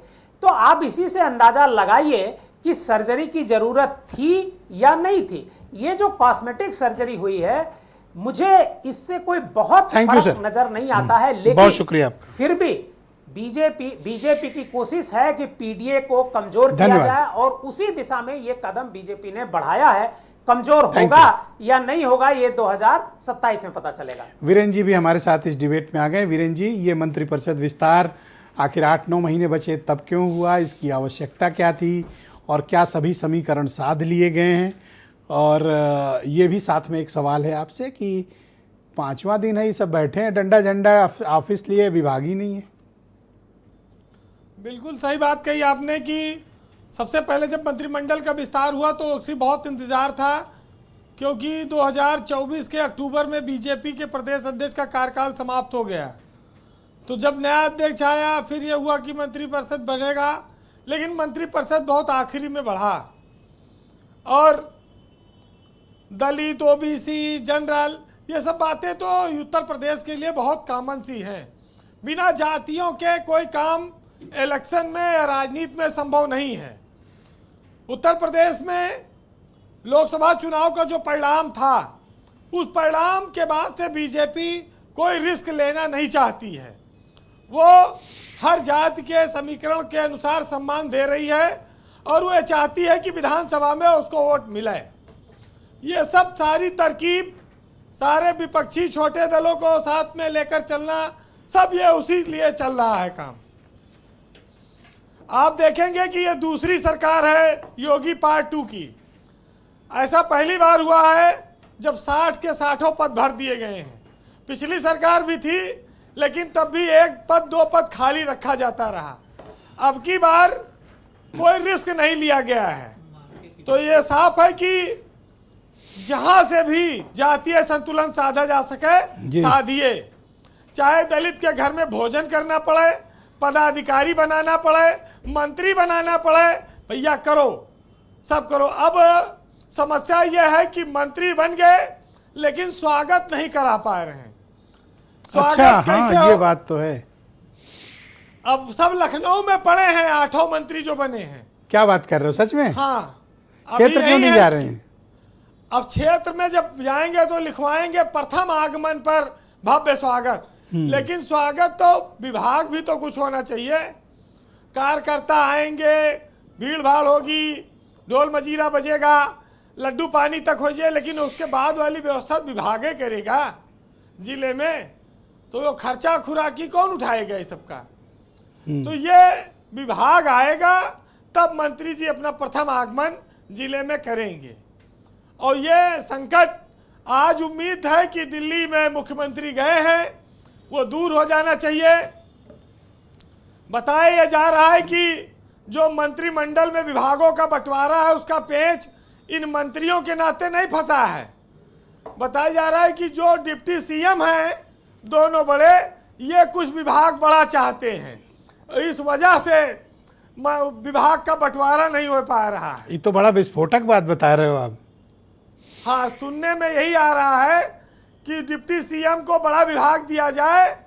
तो आप इसी से अंदाजा लगाइए कि सर्जरी की जरूरत थी या नहीं थी। ये जो कॉस्मेटिक सर्जरी हुई है, मुझे इससे कोई बहुत फर्क नजर नहीं आता है। लेकिन बहुत शुक्रिया आपका। फिर भी बीजेपी की कोशिश है कि पीडीए को कमजोर किया जाए, और उसी दिशा में ये कदम बीजेपी ने बढ़ाया है। कमजोर होगा या नहीं होगा ये 2027 में पता चलेगा। वीरेंद्र जी भी हमारे साथ इस डिबेट में आ गए। वीरेंद्र जी, ये मंत्रिपरिषद विस्तार आखिर 8-9 महीने बचे तब क्यों हुआ? इसकी आवश्यकता क्या थी? और क्या सभी समीकरण साध लिए गए हैं? और ये भी साथ में एक सवाल है आपसे कि 5वां दिन है, ये सब बैठे हैं डंडा झंडा ऑफिस लिए, विभाग ही नहीं है। बिल्कुल सही बात कही आपने कि सबसे पहले जब मंत्रिमंडल का विस्तार हुआ तो उसकी बहुत इंतजार था, क्योंकि 2024 के अक्टूबर में बीजेपी के प्रदेश अध्यक्ष का कार्यकाल समाप्त हो गया। तो जब नया अध्यक्ष आया फिर ये हुआ कि मंत्रिपरिषद बनेगा, लेकिन मंत्रिपरिषद बहुत आखिरी में बढ़ा और दलित, ओबीसी, जनरल, ये सब बातें तो उत्तर प्रदेश के लिए बहुत कॉमन सी हैं। बिना जातियों के कोई काम इलेक्शन में या राजनीति में संभव नहीं है। उत्तर प्रदेश में लोकसभा चुनाव का जो परिणाम था, उस परिणाम के बाद से बीजेपी कोई रिस्क लेना नहीं चाहती है। वो हर जाति के समीकरण के अनुसार सम्मान दे रही है और वो चाहती है कि विधानसभा में उसको वोट मिले। ये सब सारी तरकीब, सारे विपक्षी छोटे दलों को साथ में लेकर चलना, सब ये उसी लिए चल रहा है काम। आप देखेंगे कि ये दूसरी सरकार है योगी पार्ट 2 की। ऐसा पहली बार हुआ है जब 60 के 60 पद भर दिए गए हैं। पिछली सरकार भी थी, लेकिन तब भी 1 पद 2 पद खाली रखा जाता रहा। अब की बार कोई रिस्क नहीं लिया गया है। तो ये साफ है कि जहां से भी जातीय संतुलन साधा जा सके साधिए। चाहे दलित के घर में भोजन करना पड़े, पदाधिकारी बनाना पड़े, मंत्री बनाना पड़े, भैया करो, सब करो। अब समस्या यह है कि मंत्री बन गए लेकिन स्वागत नहीं करा पा रहे हैं। स्वागत अच्छा, कैसे हाँ, हो? ये बात तो है। अब सब लखनऊ में पड़े हैं 8 मंत्री जो बने हैं। क्या बात कर रहे हो, सच में? हाँ, क्षेत्र क्यों नहीं जा रहे हैं? अब क्षेत्र में जब जाएंगे तो लिखवाएंगे प्रथम आगमन पर भव्य स्वागत। लेकिन स्वागत तो विभाग भी तो कुछ होना चाहिए। कार्यकर्ता आएंगे, भीड़ भाड़ होगी, ढोल मजीरा बजेगा, लड्डू पानी तक हो जाए, लेकिन उसके बाद वाली व्यवस्था विभाग करेगा जिले में। तो वो खर्चा खुराकी कौन उठाएगा इस सबका? तो ये विभाग आएगा तब मंत्री जी अपना प्रथम आगमन जिले में करेंगे। और ये संकट आज उम्मीद है कि दिल्ली में मुख्यमंत्री गए हैं, वो दूर हो जाना चाहिए। बताया जा रहा है कि जो मंत्रिमंडल में विभागों का बंटवारा है, उसका पेच इन मंत्रियों के नाते नहीं फंसा है। बताया जा रहा है कि जो डिप्टी सीएम हैं दोनों बड़े, ये कुछ विभाग बड़ा चाहते हैं, इस वजह से विभाग का बंटवारा नहीं हो पा रहा है। ये तो बड़ा विस्फोटक बात बता रहे हो आप। हाँ, सुनने में यही आ रहा है कि डिप्टी सीएम को बड़ा विभाग दिया जाए,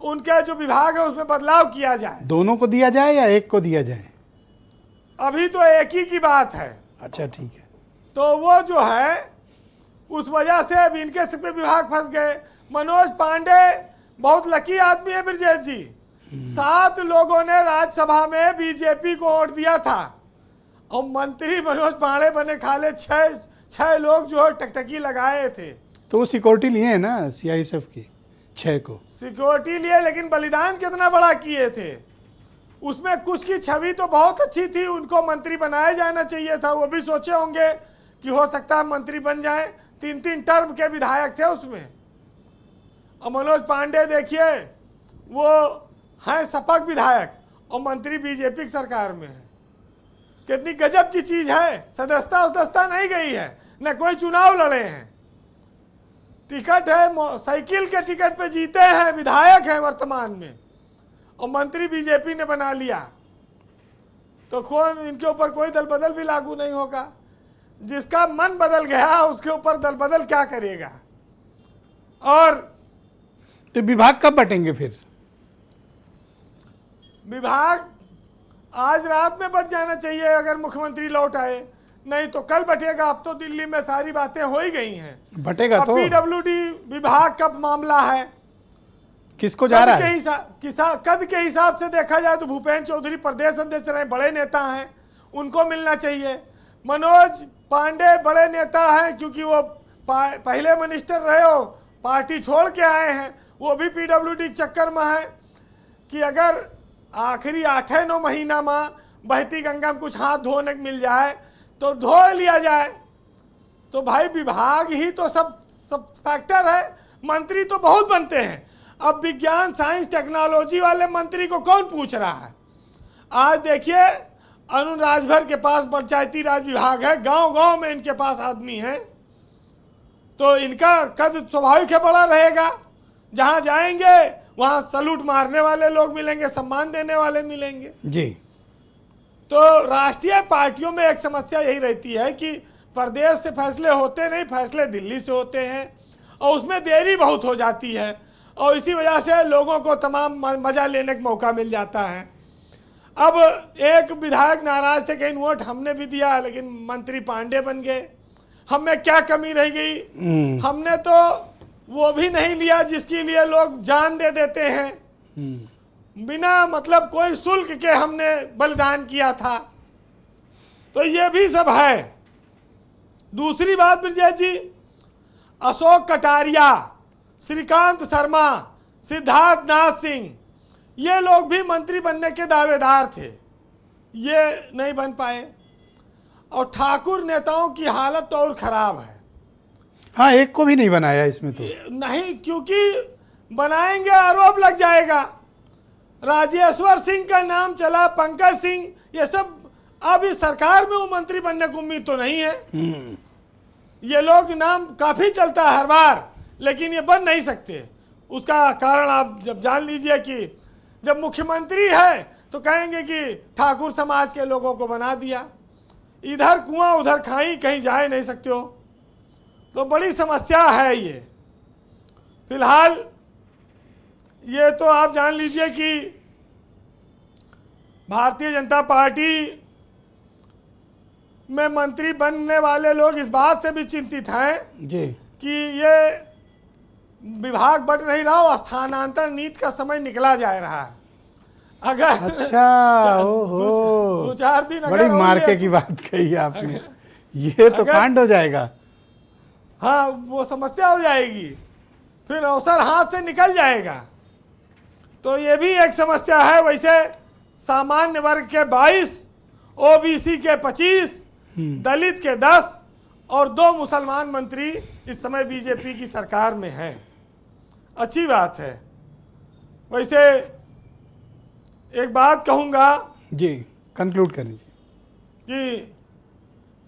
उनके जो विभाग है उसमें बदलाव किया जाए। दोनों को दिया जाए या एक को दिया जाए? अभी तो एक ही की बात है। अच्छा, ठीक है। तो वो जो है उस वजह से अब इनके सिर पे विभाग फंस गए। मनोज पांडे बहुत लकी आदमी है ब्रजेश जी। 7 लोगों ने राज्यसभा में बीजेपी को वोट दिया था और मंत्री मनोज पांडे बने खाले 6 लोग जो है टकटकी लगाए थे। तो वो सिक्योरिटी लिए हैं ना सीआईएसएफ की 6 को सिक्योरिटी लिए, लेकिन बलिदान कितना बड़ा किए थे। उसमें कुछ की छवि तो बहुत अच्छी थी, उनको मंत्री बनाया जाना चाहिए था। वो भी सोचे होंगे कि हो सकता है मंत्री बन जाए। 3 टर्म के विधायक थे उसमें। और मनोज पांडे देखिए, वो हैं सपक विधायक और मंत्री बीजेपी की सरकार में है। कितनी गजब की चीज है। सदस्यता नहीं गई है, न कोई चुनाव लड़े हैं। टिकट है, साइकिल के टिकट पे जीते हैं, विधायक हैं वर्तमान में, और मंत्री बीजेपी ने बना लिया। तो कौन इनके ऊपर कोई दल बदल भी लागू नहीं होगा। जिसका मन बदल गया उसके ऊपर दल बदल क्या करेगा। और तो विभाग कब बटेंगे फिर? विभाग आज रात में बट जाना चाहिए अगर मुख्यमंत्री लौट आए, नहीं तो कल बटेगा। अब तो दिल्ली में सारी बातें हो ही गई हैं। बटेगा तो पीडब्ल्यूडी विभाग का मामला है, किसको जा रहा है? कद के हिसाब से देखा जाए तो भूपेन्द्र चौधरी प्रदेश अध्यक्ष रहे, बड़े नेता हैं, उनको मिलना चाहिए। मनोज पांडे बड़े नेता हैं क्योंकि वो पहले मिनिस्टर रहे हो, पार्टी छोड़ के आए हैं। वो भी पीडब्ल्यूडी चक्कर में है कि अगर आखिरी 8-9 महीना में बहती गंगा में कुछ हाथ धोने को मिल जाए तो धो लिया जाए। तो भाई विभाग ही तो सब फैक्टर है। मंत्री तो बहुत बनते हैं। अब विज्ञान साइंस टेक्नोलॉजी वाले मंत्री को कौन पूछ रहा है? आज देखिए अरुण राजभर के पास पंचायती राज विभाग है, गांव-गांव में इनके पास आदमी है। तो इनका कद स्वाभाविक है बड़ा रहेगा। जहां जाएंगे वहाँ सलूट मारने वाले लोग मिलेंगे, सम्मान देने वाले मिलेंगे। जी। तो राष्ट्रीय पार्टियों में एक समस्या यही रहती है कि प्रदेश से फैसले होते नहीं, फैसले दिल्ली से होते हैं और उसमें देरी बहुत हो जाती है और इसी वजह से लोगों को तमाम मजा लेने का मौका मिल जाता है। अब एक विधायक नाराज थे कि वोट हमने भी दिया लेकिन मंत्री पांडे बन गए, हम में क्या कमी रह गई? हमने तो वो भी नहीं लिया जिसके लिए लोग जान दे देते हैं, बिना मतलब कोई शुल्क के हमने बलिदान किया था। तो ये भी सब है। दूसरी बात ब्रजेश जी, अशोक कटारिया, श्रीकांत शर्मा, सिद्धार्थ नाथ सिंह, ये लोग भी मंत्री बनने के दावेदार थे, ये नहीं बन पाए। और ठाकुर नेताओं की हालत तो और खराब है। हाँ, एक को भी नहीं बनाया इसमें तो नहीं, क्योंकि बनाएंगे आरोप लग जाएगा। राजेश्वर सिंह का नाम चला, पंकज सिंह, ये सब अब इस सरकार में वो मंत्री बनने की उम्मीद तो नहीं है। ये लोग नाम काफी चलता है हर बार, लेकिन ये बन नहीं सकते। उसका कारण आप जब जान लीजिए कि जब मुख्यमंत्री है तो कहेंगे कि ठाकुर समाज के लोगों को बना दिया, इधर कुआं उधर खाई, कहीं जा नहीं सकते हो। तो बड़ी समस्या है ये। फिलहाल ये तो आप जान लीजिए कि भारतीय जनता पार्टी में मंत्री बनने वाले लोग इस बात से भी चिंतित हैं जी कि ये विभाग बट नहीं रहा और स्थानांतरण नीति का समय निकला जा रहा है। अगर अच्छा, ओहो, दो चार दिन बड़ी अगर मार्के की बात कही आपने। ये तो कांड हो जाएगा। हाँ, वो समस्या हो जाएगी, फिर अवसर हाथ से निकल जाएगा। तो ये भी एक समस्या है। वैसे सामान्य वर्ग के 22, ओबीसी के 25, दलित के 10 और 2 मुसलमान मंत्री इस समय बीजेपी की सरकार में हैं। अच्छी बात है। वैसे एक बात कहूँगा जी, कंक्लूड कर लीजिए कि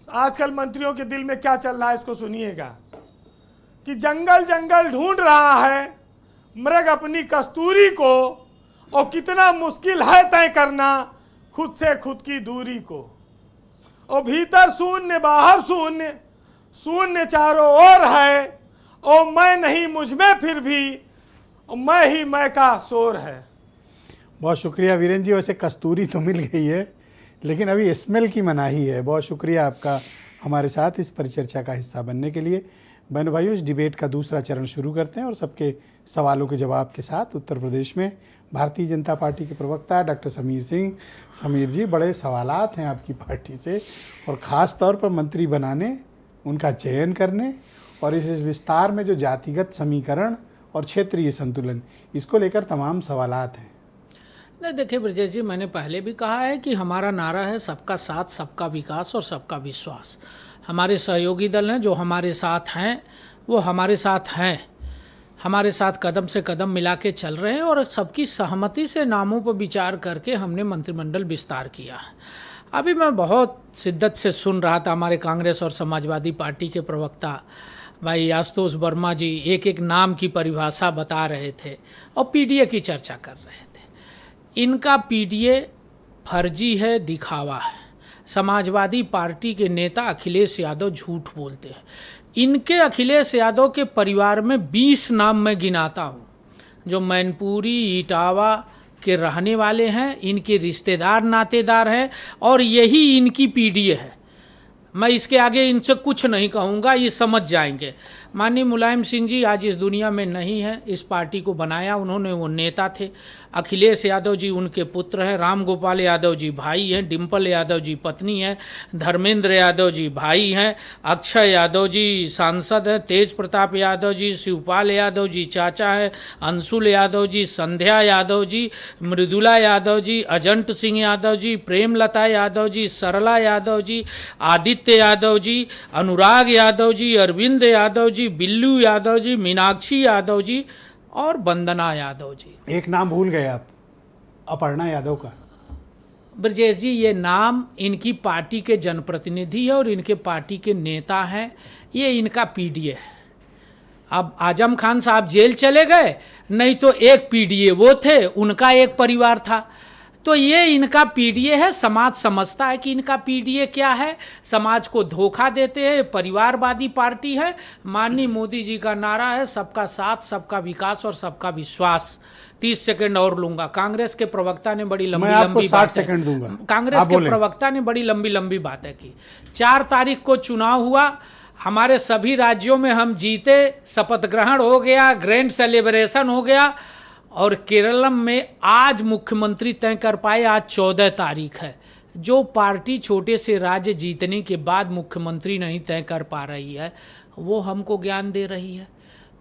आजकल मंत्रियों के दिल में क्या चल रहा है, इसको सुनिएगा। कि जंगल जंगल ढूंढ रहा है मृग अपनी कस्तूरी को, और कितना मुश्किल है तय करना खुद से खुद की दूरी को। और भीतर शून्य बाहर शून्य, शून्य चारों ओर है, और मैं नहीं मुझ में फिर भी, और मैं ही मैं का शोर है। बहुत शुक्रिया वीरेंद्र जी। वैसे कस्तूरी तो मिल गई है, लेकिन अभी स्मेल की मनाही है। बहुत शुक्रिया आपका हमारे साथ इस परिचर्चा का हिस्सा बनने के लिए। बहनों भाइयों, इस डिबेट का दूसरा चरण शुरू करते हैं और सबके सवालों के जवाब के साथ उत्तर प्रदेश में भारतीय जनता पार्टी के प्रवक्ता डॉक्टर समीर सिंह। समीर जी, बड़े सवालात हैं आपकी पार्टी से, और ख़ास तौर पर मंत्री बनाने, उनका चयन करने और इस विस्तार में जो जातिगत समीकरण और क्षेत्रीय संतुलन, इसको लेकर तमाम सवालात हैं। नहीं, देखिए ब्रजेश जी, मैंने पहले भी कहा है कि हमारा नारा है सबका साथ, सबका विकास और सबका विश्वास। हमारे सहयोगी दल हैं जो हमारे साथ हैं, वो हमारे साथ हैं, हमारे साथ कदम से कदम मिला के चल रहे हैं, और सबकी सहमति से नामों पर विचार करके हमने मंत्रिमंडल विस्तार किया है। अभी मैं बहुत शिद्दत से सुन रहा था, हमारे कांग्रेस और समाजवादी पार्टी के प्रवक्ता भाई आशुतोष वर्मा जी एक एक नाम की परिभाषा बता रहे थे और पीडीए की चर्चा कर रहे थे। इनका पीडीए फर्जी है, दिखावा है। समाजवादी पार्टी के नेता अखिलेश यादव झूठ बोलते हैं। इनके अखिलेश यादव के परिवार में 20 नाम मैं गिनाता हूँ जो मैनपुरी इटावा के रहने वाले हैं, इनके रिश्तेदार नातेदार हैं, और यही इनकी पीडीए है। मैं इसके आगे इनसे कुछ नहीं कहूँगा, ये समझ जाएंगे। माननीय मुलायम सिंह जी आज इस दुनिया में नहीं है, इस पार्टी को बनाया उन्होंने, वो नेता थे। अखिलेश यादव जी उनके पुत्र हैं, राम गोपाल यादव जी भाई हैं, डिम्पल यादव जी पत्नी हैं, धर्मेंद्र यादव जी भाई हैं, अक्षय यादव जी सांसद हैं, तेज प्रताप यादव जी, शिवपाल यादव जी चाचा हैं, अंशुल यादव जी, संध्या यादव जी, मृदुला यादव जी, अजंत सिंह यादव जी, प्रेमलता यादव जी, सरला यादव जी, आदित्य यादव जी, अनुराग यादव जी, अरविंद यादव जी, बिल्लू यादव जी, मीनाक्षी यादव जी और वंदना यादव जी। एक नाम भूल गए आप, अपर्णा यादव का। ब्रजेश जी, ये नाम इनकी पार्टी के जनप्रतिनिधि है और इनके पार्टी के नेता हैं, ये इनका पीडीए है। अब आजम खान साहब जेल चले गए, नहीं तो एक पीडीए वो थे, उनका एक परिवार था। तो ये इनका पीडीए है। समाज समझता है कि इनका पीडीए क्या है, समाज को धोखा देते हैं, परिवारवादी पार्टी है। माननीय मोदी जी का नारा है सबका साथ, सबका विकास और सबका विश्वास। 30 सेकंड और लूंगा। कांग्रेस के प्रवक्ता ने बड़ी लंबी लंबी 60 सेकंड दूंगा। कांग्रेस के प्रवक्ता ने बड़ी लंबी लंबी बातें की। 4 तारीख को चुनाव हुआ, हमारे सभी राज्यों में हम जीते, शपथ ग्रहण हो गया, ग्रैंड सेलिब्रेशन हो गया, और केरलम में आज मुख्यमंत्री तय कर पाए। आज 14 तारीख है। जो पार्टी छोटे से राज्य जीतने के बाद मुख्यमंत्री नहीं तय कर पा रही है, वो हमको ज्ञान दे रही है।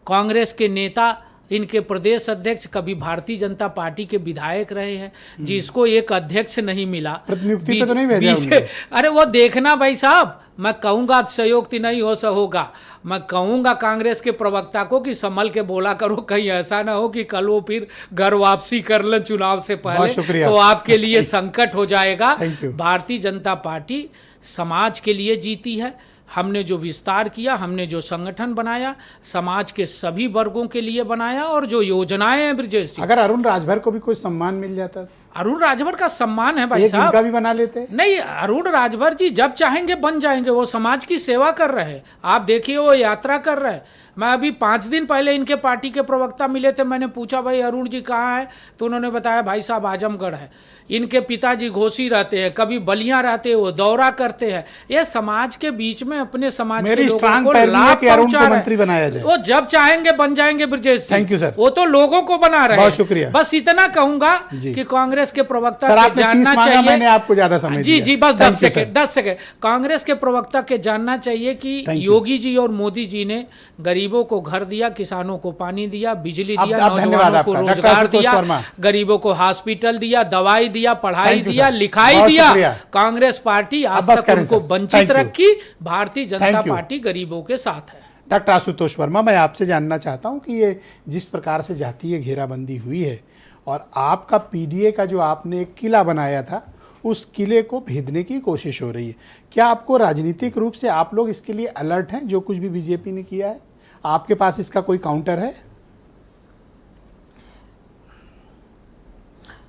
कांग्रेस के नेता, इनके प्रदेश अध्यक्ष कभी भारतीय जनता पार्टी के विधायक रहे हैं, जिसको एक अध्यक्ष नहीं मिला, प्रतिनियुक्ति पे तो नहीं भेजा उनको। अरे वो देखना भाई साहब, मैं कहूँगा सहयोगती नहीं हो होगा, मैं कहूँगा कांग्रेस के प्रवक्ता को कि संभल के बोला करो, कहीं ऐसा ना हो कि कल वो फिर घर वापसी कर ले चुनाव से पहले, तो आपके लिए संकट हो जाएगा। भारतीय जनता पार्टी समाज के लिए जीती है। हमने जो विस्तार किया, हमने जो संगठन बनाया, समाज के सभी वर्गों के लिए बनाया, और जो योजनाएं हैं ब्रजेश जी। अगर अरुण राजभर को भी कोई सम्मान मिल जाता, अरुण राजभर का सम्मान है भाई साहब, इनका भी बना लेते। नहीं, अरुण राजभर जी जब चाहेंगे बन जाएंगे। वो समाज की सेवा कर रहे हैं। आप देखिए वो यात्रा कर रहे हैं। मैं अभी 5 दिन पहले इनके पार्टी के प्रवक्ता मिले थे, मैंने पूछा भाई अरुण जी कहाँ हैं, तो उन्होंने बताया भाई साहब आजमगढ़ है। इनके पिताजी घोसी रहते हैं, कभी बलियां रहते हैं, वो दौरा करते हैं। ये समाज के बीच में अपने समाज के लोगों को लाभ पहुंचा मंत्री बनाया जाए। वो जब चाहेंगे बन जाएंगे Brajesh ji. Thank you sir. वो तो लोगों को बना रहे हैं। बहुत शुक्रिया। बस इतना कहूंगा कि कांग्रेस के प्रवक्ता के जानना चाहिए, मैंने आपको ज्यादा समय जी जी बस 10 सेकंड। कांग्रेस के प्रवक्ता के जानना चाहिए कि योगी जी और मोदी जी ने गरीबों को घर दिया, किसानों को पानी दिया, बिजली दिया, नौजवानों को रोजगार दिया, गरीबों को हॉस्पिटल दिया, दवाई दिया, पढ़ाई दिया, लिखाई दिया। कांग्रेस पार्टी आज तक उनको वंचित रखी। भारतीय जनता पार्टी गरीबों के साथ है। डॉक्टर आशुतोष वर्मा, मैं आपसे जानना चाहता हूं कि ये जिस प्रकार से जातीय घेराबंदी हुई है और आपका पीडीए का जो आपने एक किला बनाया था, उस किले को भेदने की कोशिश हो रही है, क्या आपको राजनीतिक रूप से आप लोग इसके लिए अलर्ट हैं? जो कुछ भी बीजेपी ने किया है, आपके पास इसका कोई काउंटर है?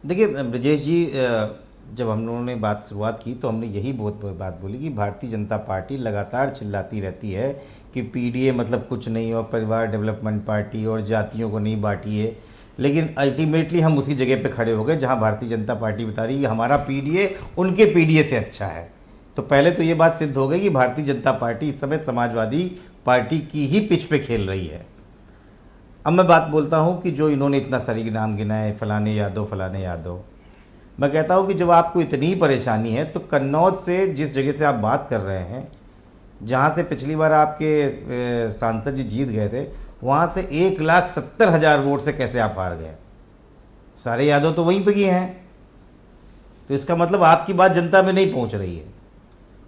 देखिए ब्रजेश जी, जब हम लोगों ने बात शुरुआत की तो हमने यही बहुत बात बोली कि भारतीय जनता पार्टी लगातार चिल्लाती रहती है कि पीडीए मतलब कुछ नहीं, और परिवार डेवलपमेंट पार्टी, और जातियों को नहीं बांटिए। लेकिन अल्टीमेटली हम उसी जगह पे खड़े हो गए जहां भारतीय जनता पार्टी बता रही है हमारा पीडीए उनके पीडीए से अच्छा है। तो पहले तो ये बात सिद्ध हो गई कि भारतीय जनता पार्टी इस समय समाजवादी पार्टी की ही पिच पे खेल रही है। अब मैं बात बोलता हूँ कि जो इन्होंने इतना सारी नाम गिनाए, फलाने यादव, मैं कहता हूँ कि जब आपको इतनी परेशानी है तो कन्नौज से जिस जगह से आप बात कर रहे हैं, जहाँ से पिछली बार आपके सांसद जी जीत गए थे, वहाँ से 1,70,000 वोट से कैसे आप हार गए? सारे यादव तो वहीं पे गए हैं। तो इसका मतलब आपकी बात जनता में नहीं पहुँच रही है।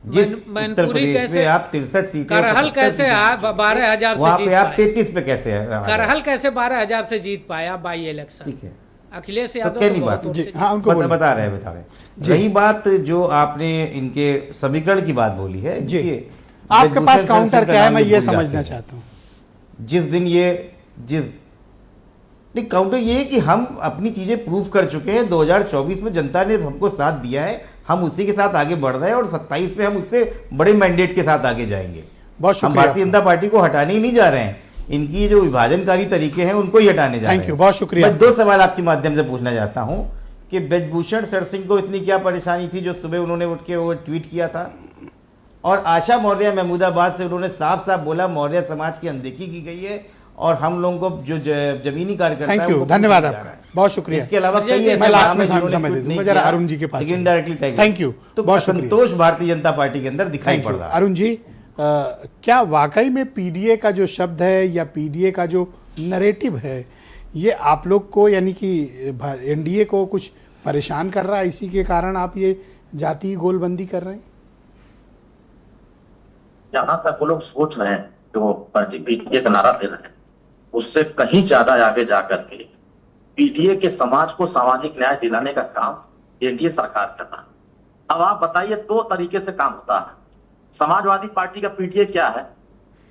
जिस उत्तर प्रदेश में आप 63 सीटें, करहल कैसे 12,000 से जीत पाए, आप 33 पे कैसे है? करहल कैसे 12,000 से जीत पाया बाई इलेक्शन? ठीक है, अखिलेश यादव तो क्या नहीं बात, हाँ, उनको बता रहे हैं। रही बात जो आपने इनके समीकरण की बात बोली है, जी, आपके पास काउंटर क्या है, मैं ये समझना चाहता हूँ। जिस दिन नहीं, काउंटर ये है कि हम अपनी चीजें प्रूव कर चुके हैं। 2024 में जनता ने हमको साथ दिया है, हम उसी के साथ आगे बढ़ रहे हैं, और 27 में हम उससे बड़े मैंडेट के साथ आगे जाएंगे। हम भारतीय जनता पार्टी को हटाने ही नहीं जा रहे हैं, इनकी जो विभाजनकारी तरीके हैं उनको ही हटाने जा रहे हैं। बहुत शुक्रिया। मैं 2 सवाल आपके माध्यम से पूछना चाहता हूं कि ब्रजभूषण शरण सिंह को इतनी क्या परेशानी थी जो सुबह उन्होंने उठ के वो ट्वीट किया था, और आशा मौर्य महमूदाबाद से उन्होंने साफ साफ बोला मौर्य समाज की अनदेखी की गई है और हम लोगों को जो जमीनी कार्यकर्ता है, धन्यवाद आपका, बहुत शुक्रिया। इसके अलावा कई ऐसे अरुण जी के पास इनडायरेक्टली थैंक यू। तो असंतोष भारतीय जनता पार्टी के अंदर दिखाई पड़ रहा है। अरुण जी, क्या वाकई में पीडीए का जो शब्द है या पीडीए का जो नैरेटिव है, ये आप लोग को यानी कि एनडीए को कुछ परेशान कर रहा है, इसी के कारण आप ये जातीय गोलबंदी कर रहे हैं? जहां तक वो लोग सोच रहे हैं जो पीडीए का नारा दे रहे हैं, उससे कहीं ज्यादा आगे जाकर के पीडीए के समाज को सामाजिक न्याय दिलाने का काम एनडीए सरकार कर रहा है। अब आप बताइए, 2 तरीके से काम होता है। समाजवादी पार्टी का पीडीए क्या है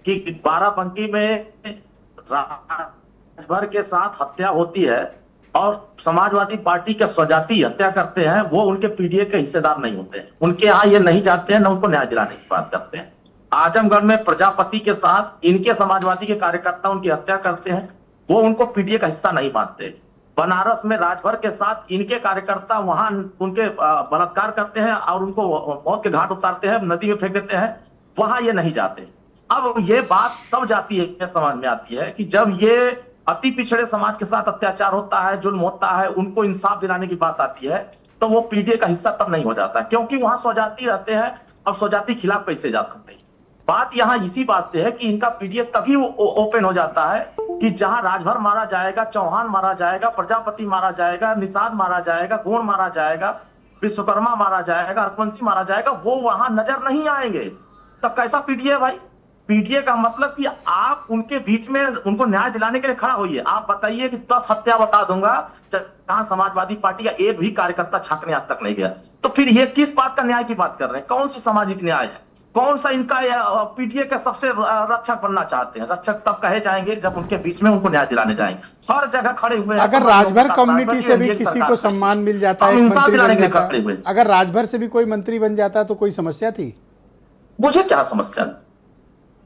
कि 12 पंक्ति में राजभर के साथ हत्या होती है और समाजवादी पार्टी के स्वजाती हत्या करते हैं, वो उनके पीडीए के हिस्सेदार नहीं होते हैं। उनके यहाँ ये नहीं जाते हैं, न उनको न्याय दिलाने की बात करते हैं। आजमगढ़ में प्रजापति के साथ इनके समाजवादी के कार्यकर्ता उनकी हत्या करते हैं, वो उनको पीडीए का हिस्सा नहीं मानते। बनारस में राजभर के साथ इनके कार्यकर्ता वहां उनके बलात्कार करते हैं और उनको मौत के घाट उतारते हैं, नदी में फेंक देते हैं, वहां ये नहीं जाते। अब ये बात तब जाती है, समझ में आती है कि जब ये अति पिछड़े समाज के साथ अत्याचार होता है, जुल्म होता है, उनको इंसाफ दिलाने की बात आती है, तो वो पीडीए का हिस्सा तब नहीं हो जाता है, क्योंकि वहां स्वजाति रहते हैं और स्वजाति खिलाफ कैसे जा सकते हैं। बात यहाँ इसी बात से है कि इनका पीडीए तभी ओपन हो जाता है कि जहां राजभर मारा जाएगा, चौहान मारा जाएगा, प्रजापति मारा जाएगा, निषाद मारा जाएगा, गोंड मारा जाएगा, विश्वकर्मा मारा जाएगा, हरवंशी मारा जाएगा, वो वहां नजर नहीं आएंगे। तो कैसा पीडीए भाई? पीडीए का मतलब कि आप उनके बीच में उनको न्याय दिलाने के लिए खड़ा होइए। आप बताइए कि 10 हत्या बता दूंगा जहां समाजवादी पार्टी का एक भी कार्यकर्ता छाकने आज तक नहीं गया, तो फिर ये किस बात का न्याय की बात कर रहे हैं? कौन सी सामाजिक न्याय है? कौन सा इनका पीडीए का सबसे रक्षक बनना चाहते हैं? रक्षक तब कहे जाएंगे जब उनके बीच में उनको न्याय दिलाने जाएंगे। हर जगह खड़े हुए। अगर राजभर कम्युनिटी से भी किसी को सम्मान मिल जाता है, मंत्री बन जाता, अगर राजभर से भी कोई मंत्री बन जाता तो कोई समस्या थी? मुझे क्या समस्या?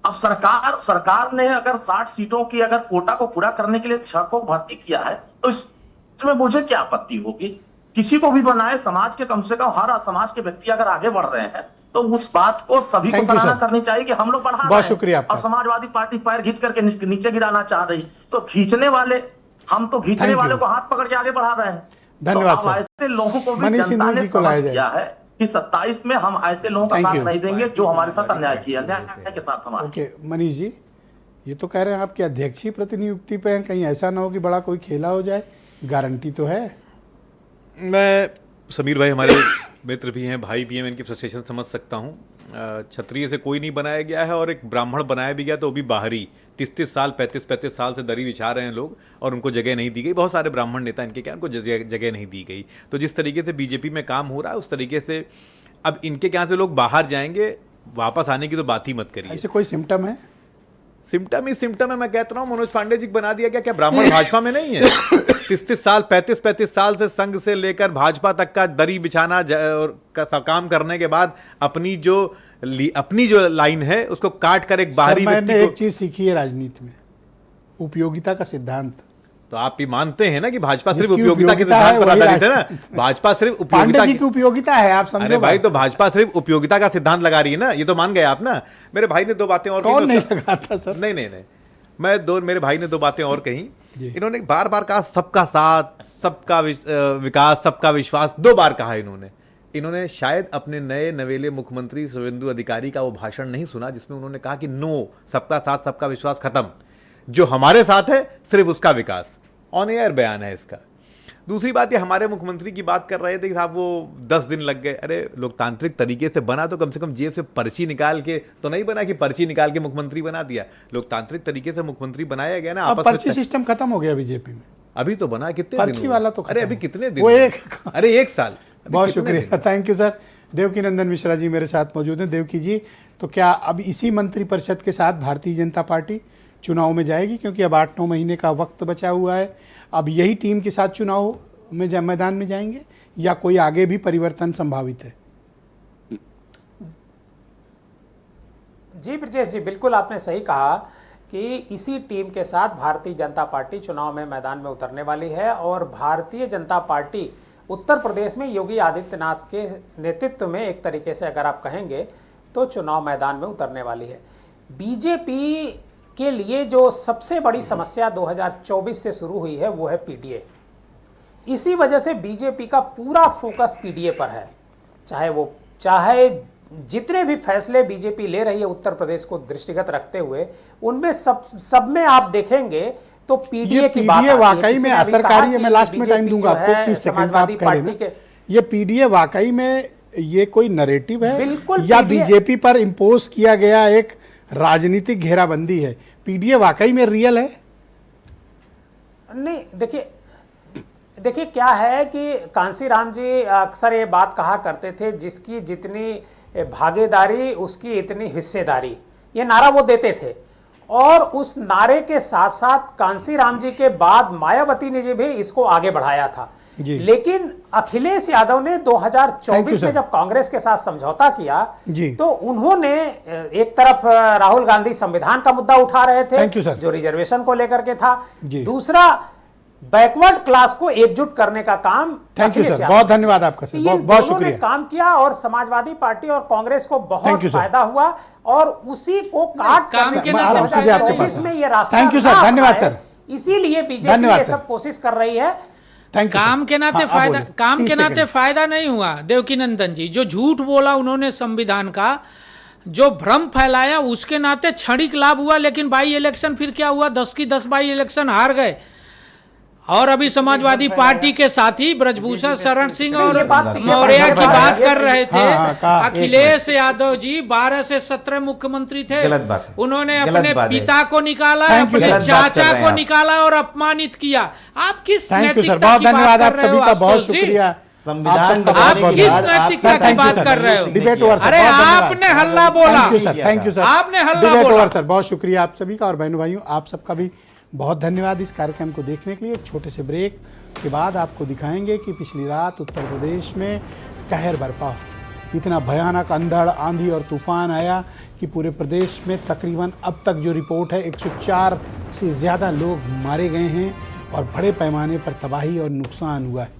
अब सरकार ने अगर 60 सीटों की अगर कोटा को पूरा करने के लिए 6 को भर्ती किया है, तो इसमें मुझे क्या आपत्ति होगी? किसी को भी बनाए, समाज के कम से कम हर समाज के व्यक्ति अगर आगे बढ़ रहे हैं तो उस बात को सभी को सराहना करनी चाहिए कि हम लोग बढ़ा रहे हैं। बहुत शुक्रिया आपका। और समाजवादी पार्टी पैर खींच करके नीचे गिराना चाह रही, तो खींचने वाले हम तो खींचने वाले को हाथ पकड़ के आगे बढ़ा रहे हैं। धन्यवाद तो ऐसे लोगों को भी मनीष सिंधु जी को लाया किया है कि 27 में हम ऐसे लोगों का साथ नहीं देंगे जो हमारे साथ अन्याय किया, अन्याय के साथ हमारे। ओके मनीष जी, ये तो कह रहे हैं आपके अध्यक्षीय प्रतिनियुक्ति पे हैं, कहीं ऐसा ना हो कि बड़ा कोई खेला हो जाए, गारंटी तो है? मैं समीर भाई हमारे मित्र भी हैं, भाई भी हैं, मैं इनकी फ्रस्ट्रेशन समझ सकता हूँ। क्षत्रिय से कोई नहीं बनाया गया है और एक ब्राह्मण बनाया भी गया तो वो भी बाहरी 30-30 साल 35-35 साल से दरी बिछा रहे हैं लोग और उनको जगह नहीं दी गई। बहुत सारे ब्राह्मण नेता इनके क्या उनको जगह नहीं दी गई। तो जिस तरीके से बीजेपी में काम हो रहा है उस तरीके से अब इनके क्या से लोग बाहर जाएंगे, वापस आने की तो बात ही मत करिए। ऐसे कोई सिम्टम है? सिम्टम है, मैं कहता हूँ मनोज पांडे जी को बना दिया गया। क्या ब्राह्मण भाजपा में नहीं है? 30 साल 35 साल से संघ से लेकर भाजपा तक का दरी बिछाना का काम करने के बाद अपनी जो लाइन है उसको काट कर एक बाहरी व्यक्ति को। एक चीज सीखी है राजनीति में, उपयोगिता का सिद्धांत। तो आप ये मानते हैं ना कि भाजपा सिर्फ उपयोगिता के सिद्धांत पर आधारित है ना? भाजपा सिर्फ उपयोगिता की उपयोगिता है, आप समझो। अरे भाई, तो भाजपा सिर्फ उपयोगिता का सिद्धांत लगा रही है ना, ये तो मान गए आप ना। मेरे भाई ने 2 बातें और कौन नहीं लगाता सर? नहीं, मेरे भाई ने 2 बातें और कही। इन्होंने बार बार कहा सबका साथ, सबका विकास, सबका विश्वास, 2 बार कहा इन्होंने शायद अपने नए नवेले मुख्यमंत्री शुभेंदु अधिकारी का वो भाषण नहीं सुना जिसमें उन्होंने कहा कि नो, सबका साथ सबका विश्वास खत्म, जो हमारे साथ है सिर्फ उसका विकास। ऑन एयर बयान है इसका। दूसरी बात, ये हमारे मुख्यमंत्री की बात कर रहे थे कि साहब वो 10 दिन लग गए। अरे लोकतांत्रिक तरीके से बना तो कम से कम जेब से पर्ची निकाल के तो नहीं बना कि पर्ची निकाल के मुख्यमंत्री बना दिया। लोकतांत्रिक तरीके से मुख्यमंत्री बनाया गया ना। अब पर्ची सिस्टम खत्म हो गया बीजेपी में। अभी तो बना कितने पर्ची वाला तो अरे अभी कितने दिन? वो अरे 1 साल। बहुत शुक्रिया, थैंक यू सर। देवकी नंदन मिश्रा जी मेरे साथ मौजूद हैं। देवकी जी, तो क्या अब इसी मंत्रिपरिषद के साथ भारतीय जनता पार्टी चुनाव में जाएगी? क्योंकि अब 8-9 महीने का वक्त बचा हुआ है। अब यही टीम के साथ चुनाव में मैदान में जाएंगे या कोई आगे भी परिवर्तन संभावित है? जी ब्रजेश जी, बिल्कुल आपने सही कहा कि इसी टीम के साथ भारतीय जनता पार्टी चुनाव में मैदान में उतरने वाली है और भारतीय जनता पार्टी उत्तर प्रदेश में योगी आदित्यनाथ के नेतृत्व में एक तरीके से अगर आप कहेंगे तो चुनाव मैदान में उतरने वाली है। बीजेपी के लिए जो सबसे बड़ी समस्या 2024 से शुरू हुई है वो है पीडीए। इसी वजह से बीजेपी का पूरा फोकस पीडीए पर है। चाहे जितने भी फैसले बीजेपी ले रही है उत्तर प्रदेश को दृष्टिगत रखते हुए, उनमें सब में आप देखेंगे तो पीडीए की बात वाकई में असरकारी है। मैं लास्ट में टाइम दूंगा आपको, 30 सेकंड आप कह लेना। ये पीडीए वाकई में ये कोई नैरेटिव है या बीजेपी पर इंपोज किया गया एक राजनीतिक घेराबंदी है? पीडीए वाकई में रियल है? नहीं, देखिए क्या है कि कांसीराम जी अक्सर ये बात कहा करते थे, जिसकी जितनी भागीदारी उसकी इतनी हिस्सेदारी, ये नारा वो देते थे। और उस नारे के साथ साथ कांसीराम जी के बाद मायावती ने भी इसको आगे बढ़ाया था। जी। लेकिन अखिलेश यादव ने 2024 में जब कांग्रेस के साथ समझौता किया जी। तो उन्होंने एक तरफ राहुल गांधी संविधान का मुद्दा उठा रहे थे जो रिजर्वेशन को लेकर के था, दूसरा बैकवर्ड क्लास को एकजुट करने का काम थैंक यू सर, बहुत धन्यवाद आपका सर, बहुत शुक्रिया। काम किया और समाजवादी पार्टी और कांग्रेस को बहुत फायदा हुआ और उसी को काट काम के में ये रास्ता थैंक यू सर, धन्यवाद सर। इसीलिए बीजेपी ये सब कोशिश कर रही है। काम के नाते फायदा, काम के नाते फायदा नहीं हुआ। देवकीनंदन जी जो झूठ बोला उन्होंने संविधान का, जो भ्रम फैलाया, उसके नाते क्षणिक लाभ हुआ। लेकिन बाई इलेक्शन फिर क्या हुआ, 10 की 10 बाई इलेक्शन हार गए। और अभी समाजवादी पार्टी के साथी ब्रजभूषण शरण सिंह और मौर्य की बात कर रहे थे। अखिलेश यादव जी 12 से 17 मुख्यमंत्री थे, उन्होंने अपने पिता को निकाला, अपने चाचा को निकाला और अपमानित किया। आप किस नैतिकता की बात कर रहे हो? बहुत शुक्रिया। संविधान आप किस नैतिकता की बात कर रहे हो? डिबेट ओवर सर, अरे आपने हल्ला बोला। थैंक यू सर, आपने हल्ला डिबेट बोला ओवर सर। बहुत शुक्रिया आप सभी का, और बहनों भाइयों आप सबका भी बहुत धन्यवाद इस कार्यक्रम को देखने के लिए। एक छोटे से ब्रेक के बाद आपको दिखाएंगे कि पिछली रात उत्तर प्रदेश में कहर बरपा हो। इतना भयानक अंधड़, आंधी और तूफान आया कि पूरे प्रदेश में तकरीबन अब तक जो रिपोर्ट है 104 से ज़्यादा लोग मारे गए हैं और बड़े पैमाने पर तबाही और नुकसान हुआ है।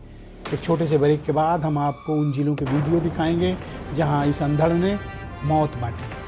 एक छोटे से ब्रेक के बाद हम आपको उन जिलों के वीडियो दिखाएंगे जहां इस अंधड़ ने मौत बांटी।